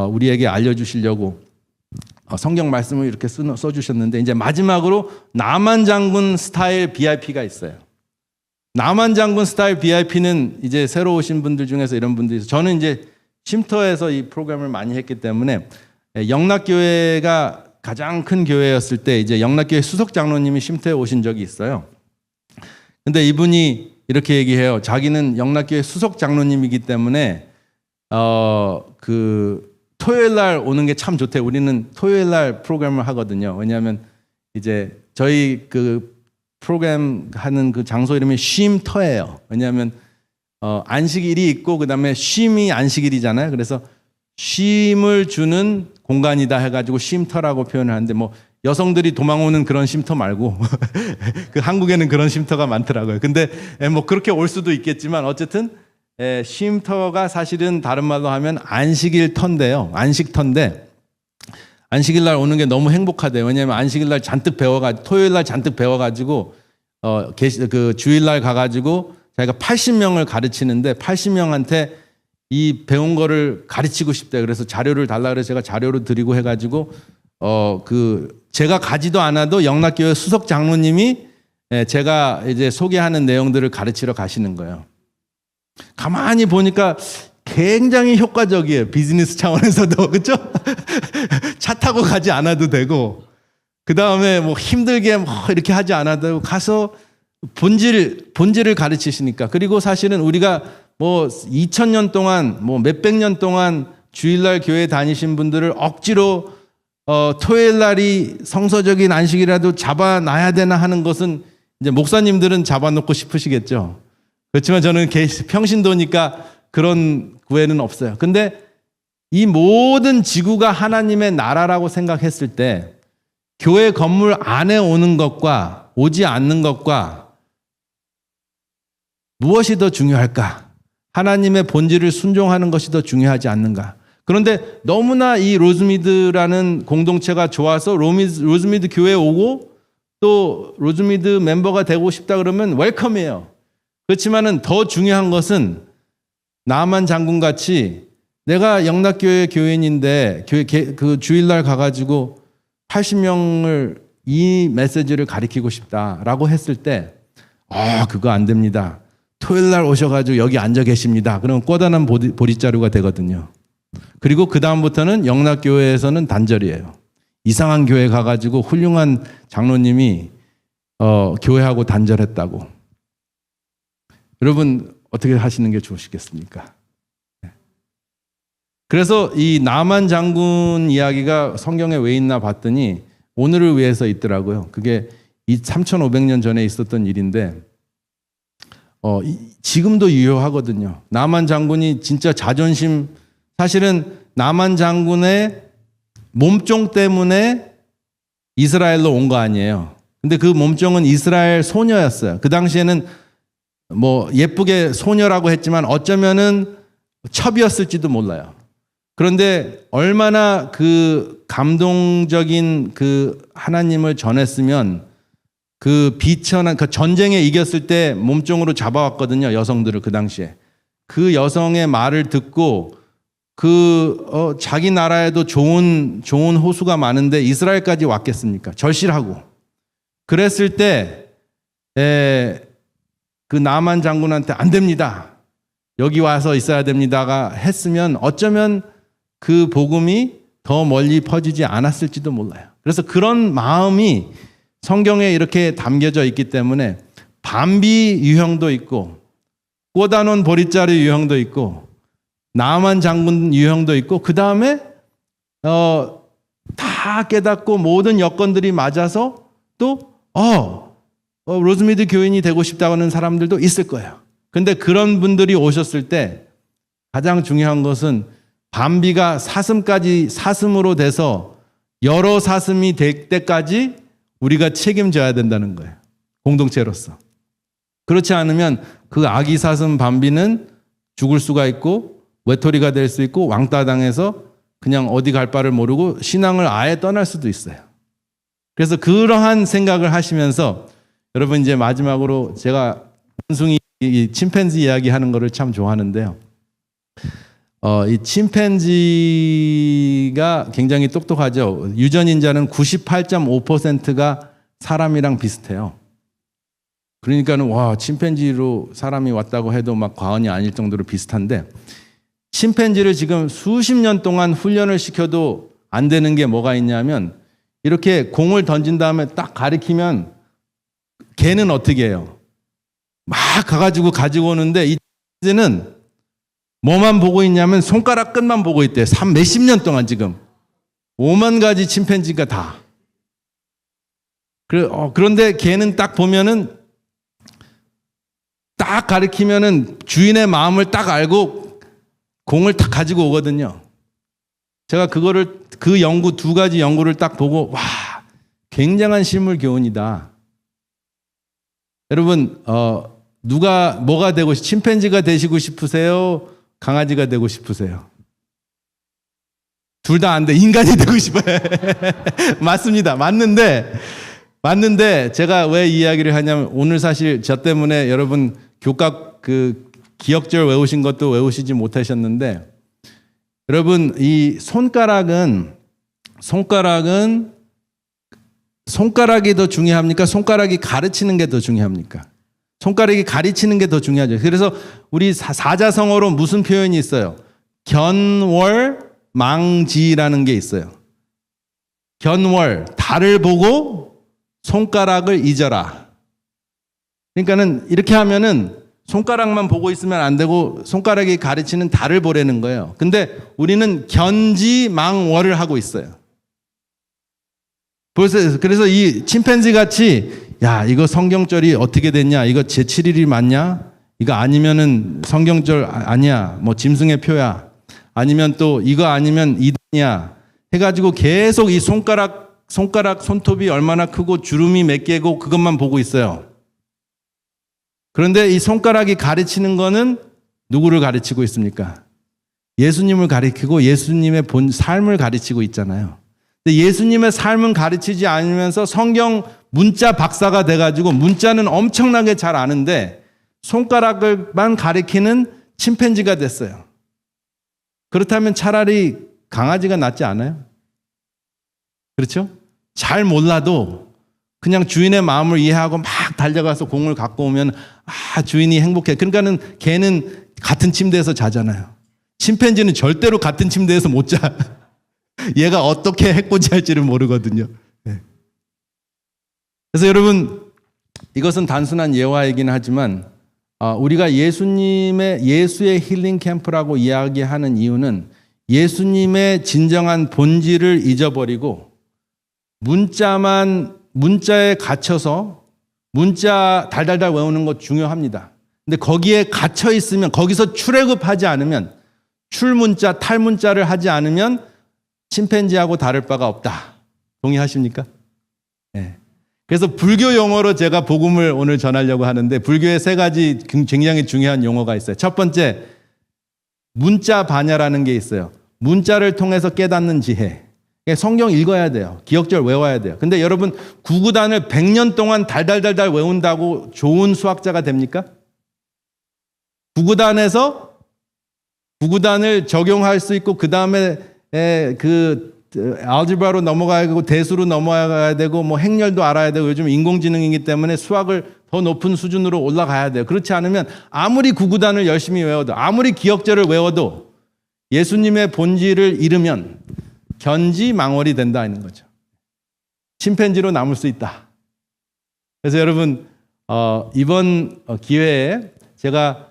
우리에게 알려주시려고 성경 말씀을 이렇게 써주셨는데 이제 마지막으로 나만 장군 스타일 BIP가 있어요. 나만 장군 스타일 BIP는 이제 새로 오신 분들 중에서 이런 분들이 있어요. 저는 이제 쉼터에서 이 프로그램을 많이 했기 때문에 영락교회가 가장 큰 교회였을 때 이제 영락교회 수석 장로님이 쉼터에 오신 적이 있어요. 근데 이분이 이렇게 얘기해요. 자기는 영락교회 수석 장로님이기 때문에 토요일 날 오는 게 참 좋대요. 우리는 토요일 날 프로그램을 하거든요. 왜냐하면 이제 저희 그 프로그램 하는 그 장소 이름이 쉼터예요. 왜냐하면 안식일이 있고 그다음에 쉼이 안식일이잖아요. 그래서 쉼을 주는 공간이다 해가지고 쉼터라고 표현을 하는데 뭐 여성들이 도망오는 그런 쉼터 말고 그 한국에는 그런 쉼터가 많더라고요. 근데 뭐 그렇게 올 수도 있겠지만 어쨌든 쉼터가 사실은 다른 말로 하면 안식일터인데요. 안식터인데 안식일 날 오는 게 너무 행복하대요. 왜냐하면 안식일 날 잔뜩 배워가지고 토요일 날 잔뜩 배워가지고 그 주일 날 가가지고 자기가 80명을 가르치는데 80명한테 이 배운 거를 가르치고 싶대요. 그래서 자료를 달라 그래서 제가 자료를 드리고 해가지고 제가 가지도 않아도 영락교회 수석 장로님이 제가 이제 소개하는 내용들을 가르치러 가시는 거예요. 가만히 보니까 굉장히 효과적이에요. 비즈니스 차원에서도 그렇죠? 차 타고 가지 않아도 되고 그 다음에 뭐 힘들게 뭐 이렇게 하지 않아도 되고 가서 본질을 가르치시니까. 그리고 사실은 우리가 뭐 2000년 동안 뭐 몇백 년 동안 주일날 교회 다니신 분들을 억지로 토요일 날이 성서적인 안식이라도 잡아놔야 되나 하는 것은 이제 목사님들은 잡아놓고 싶으시겠죠. 그렇지만 저는 평신도니까 그런 구애는 없어요. 근데 이 모든 지구가 하나님의 나라라고 생각했을 때 교회 건물 안에 오는 것과 오지 않는 것과 무엇이 더 중요할까? 하나님의 본질을 순종하는 것이 더 중요하지 않는가? 그런데 너무나 이 로즈미드라는 공동체가 좋아서 로즈미드 교회에 오고 또 로즈미드 멤버가 되고 싶다 그러면 웰컴이에요. 그렇지만은 더 중요한 것은 나만 장군같이 내가 영락교회 교인인데 그 주일날 가가지고 80명을 이 메시지를 가리키고 싶다라고 했을 때 그거 안 됩니다. 토요일 날 오셔가지고 여기 앉아 계십니다. 그럼 꼬다난 보릿자루가 되거든요. 그리고 그 다음부터는 영락교회에서는 단절이에요. 이상한 교회 가가지고 훌륭한 장로님이 교회하고 단절했다고. 여러분 어떻게 하시는 게 좋으시겠습니까? 그래서 이 나만 장군 이야기가 성경에 왜 있나 봤더니 오늘을 위해서 있더라고요. 그게 3,500년 전에 있었던 일인데 지금도 유효하거든요. 나만 장군이 진짜 자존심, 사실은 나만 장군의 몸종 때문에 이스라엘로 온 거 아니에요. 근데 그 몸종은 이스라엘 소녀였어요. 그 당시에는 뭐 예쁘게 소녀라고 했지만 어쩌면은 첩이었을지도 몰라요. 그런데 얼마나 그 감동적인 그 하나님을 전했으면 그 비천한 그 전쟁에 이겼을 때 몸종으로 잡아왔거든요. 여성들을 그 당시에. 그 여성의 말을 듣고 자기 나라에도 좋은 호수가 많은데 이스라엘까지 왔겠습니까? 절실하고. 그랬을 때 그 나만 장군한테 안 됩니다. 여기 와서 있어야 됩니다가 했으면 어쩌면 그 복음이 더 멀리 퍼지지 않았을지도 몰라요. 그래서 그런 마음이 성경에 이렇게 담겨져 있기 때문에 반비 유형도 있고 꼬다놓은 보릿자루 유형도 있고 나만 장군 유형도 있고 그 다음에 다 깨닫고 모든 여건들이 맞아서 또 로즈미드 교인이 되고 싶다고 하는 사람들도 있을 거예요. 근데 그런 분들이 오셨을 때 가장 중요한 것은 반비가 사슴으로 돼서 여러 사슴이 될 때까지 우리가 책임져야 된다는 거예요. 공동체로서. 그렇지 않으면 그 아기 사슴 반비는 죽을 수가 있고 외톨이가 될 수 있고 왕따 당해서 그냥 어디 갈 바를 모르고 신앙을 아예 떠날 수도 있어요. 그래서 그러한 생각을 하시면서 여러분 이제 마지막으로 제가 원숭이 침팬지 이야기하는 거를 참 좋아하는데요. 이 침팬지가 굉장히 똑똑하죠. 유전인자는 98.5%가 사람이랑 비슷해요. 그러니까는 침팬지로 사람이 왔다고 해도 막 과언이 아닐 정도로 비슷한데 침팬지를 지금 수십 년 동안 훈련을 시켜도 안 되는 게 뭐가 있냐면 이렇게 공을 던진 다음에 딱 가리키면 걔는 어떻게 해요? 막 가가지고 가지고 오는데 이 침팬지는 뭐만 보고 있냐면 손가락 끝만 보고 있대요. 몇십 년 동안 지금. 5만 가지 침팬지가 다. 그런데 걔는 딱 보면은 딱 가리키면은 주인의 마음을 딱 알고 공을 딱 가지고 오거든요. 제가 그 연구, 2가지 연구를 딱 보고, 굉장한 실물 교훈이다. 여러분, 뭐가 되고 침팬지가 되시고 싶으세요? 강아지가 되고 싶으세요? 둘 다 안 돼. 인간이 되고 싶어요. 맞습니다. 맞는데 제가 왜 이 이야기를 하냐면 오늘 사실 저 때문에 여러분 교각 기억절 외우신 것도 외우시지 못하셨는데 여러분 이 손가락이 더 중요합니까? 손가락이 가르치는 게 더 중요합니까? 손가락이 가르치는 게 더 중요하죠. 그래서 우리 사자성어로 무슨 표현이 있어요? 견월망지라는 게 있어요. 견월, 달을 보고 손가락을 잊어라. 그러니까는 이렇게 하면은 손가락만 보고 있으면 안 되고 손가락이 가르치는 달을 보라는 거예요. 근데 우리는 견지망월을 하고 있어요. 그래서 이 침팬지 같이 이거 성경절이 어떻게 됐냐? 이거 제7일이 맞냐? 이거 아니면은 성경절 아니야. 뭐 짐승의 표야. 아니면 또 이거 아니면 이단이야. 해가지고 계속 이 손가락 손톱이 얼마나 크고 주름이 몇 개고 그것만 보고 있어요. 그런데 이 손가락이 가르치는 거는 누구를 가르치고 있습니까? 예수님을 가르치고 예수님의 본 삶을 가르치고 있잖아요. 근데 예수님의 삶은 가르치지 않으면서 성경 문자 박사가 돼가지고 문자는 엄청나게 잘 아는데 손가락을만 가리키는 침팬지가 됐어요. 그렇다면 차라리 강아지가 낫지 않아요? 그렇죠? 잘 몰라도 그냥 주인의 마음을 이해하고 막 달려가서 공을 갖고 오면 주인이 행복해. 그러니까는 걔는 같은 침대에서 자잖아요. 침팬지는 절대로 같은 침대에서 못 자. 얘가 어떻게 해코지할지를 모르거든요. 네. 그래서 여러분, 이것은 단순한 예화이긴 하지만 우리가 예수의 힐링 캠프라고 이야기하는 이유는 예수님의 진정한 본질을 잊어버리고 문자에 갇혀서 문자 달달달 외우는 것 중요합니다. 근데 거기에 갇혀 있으면, 거기서 출애굽하지 않으면, 출문자, 탈문자를 하지 않으면 침팬지하고 다를 바가 없다. 동의하십니까? 네. 그래서 불교 용어로 제가 복음을 오늘 전하려고 하는데, 불교에 3가지 굉장히 중요한 용어가 있어요. 첫 번째, 문자 반야라는 게 있어요. 문자를 통해서 깨닫는 지혜. 성경 읽어야 돼요. 기억절 외워야 돼요. 근데 여러분, 구구단을 100년 동안 달달달달 외운다고 좋은 수학자가 됩니까? 구구단을 적용할 수 있고, 그 다음에 알지브라로 넘어가야 되고, 대수로 넘어가야 되고, 뭐 행렬도 알아야 되고, 요즘 인공지능이기 때문에 수학을 더 높은 수준으로 올라가야 돼요. 그렇지 않으면 아무리 구구단을 열심히 외워도, 아무리 기억절을 외워도 예수님의 본질을 잃으면 견지망월이 된다는 거죠. 침팬지로 남을 수 있다. 그래서 여러분, 이번 기회에 제가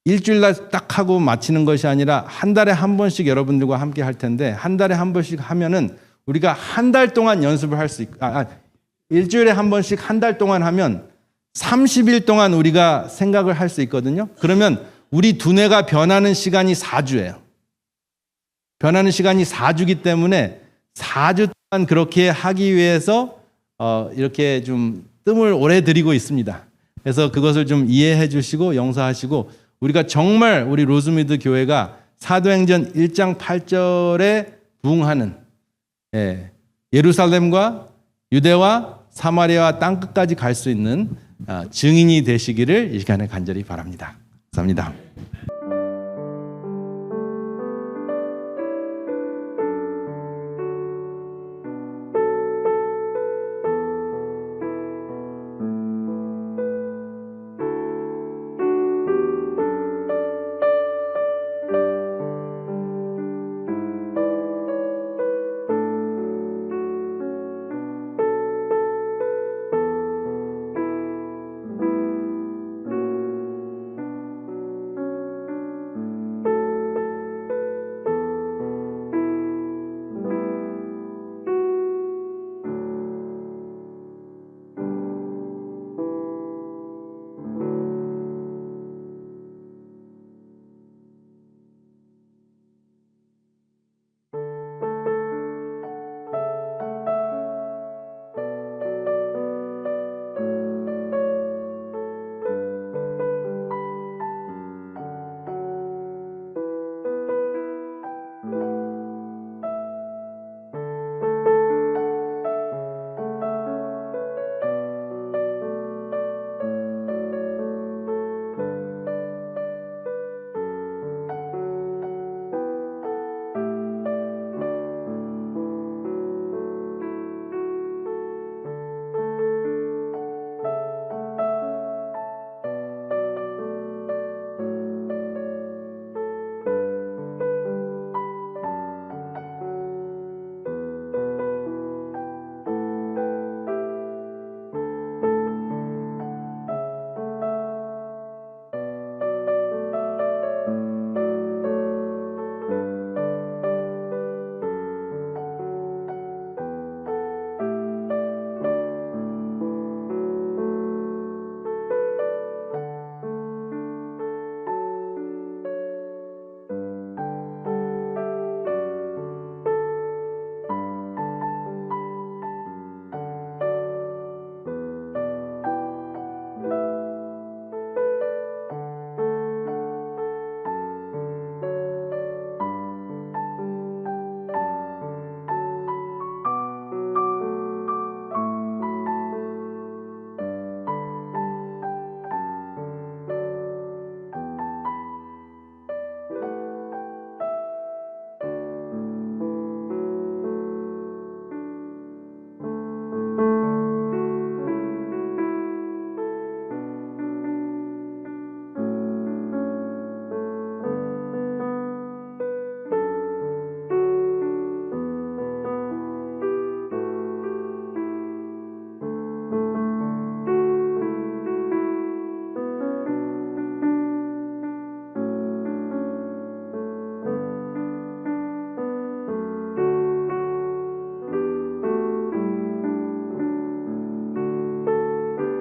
일주일날 딱 하고 마치는 것이 아니라 한 달에 한 번씩 여러분들과 함께 할 텐데, 한 달에 한 번씩 하면은 우리가 한 달 동안 연습을 할 수 있고, 일주일에 한 번씩 한 달 동안 하면 30일 동안 우리가 생각을 할 수 있거든요. 그러면 우리 두뇌가 변하는 시간이 4주예요. 변하는 시간이 4주기 때문에 4주 동안 그렇게 하기 위해서 이렇게 좀 뜸을 오래 들이고 있습니다. 그래서 그것을 좀 이해해 주시고 용서하시고, 우리가 정말 우리 로즈미드 교회가 사도행전 1장 8절에 부응하는 예루살렘과 유대와 사마리아와 땅끝까지 갈 수 있는 증인이 되시기를 이 시간에 간절히 바랍니다. 감사합니다.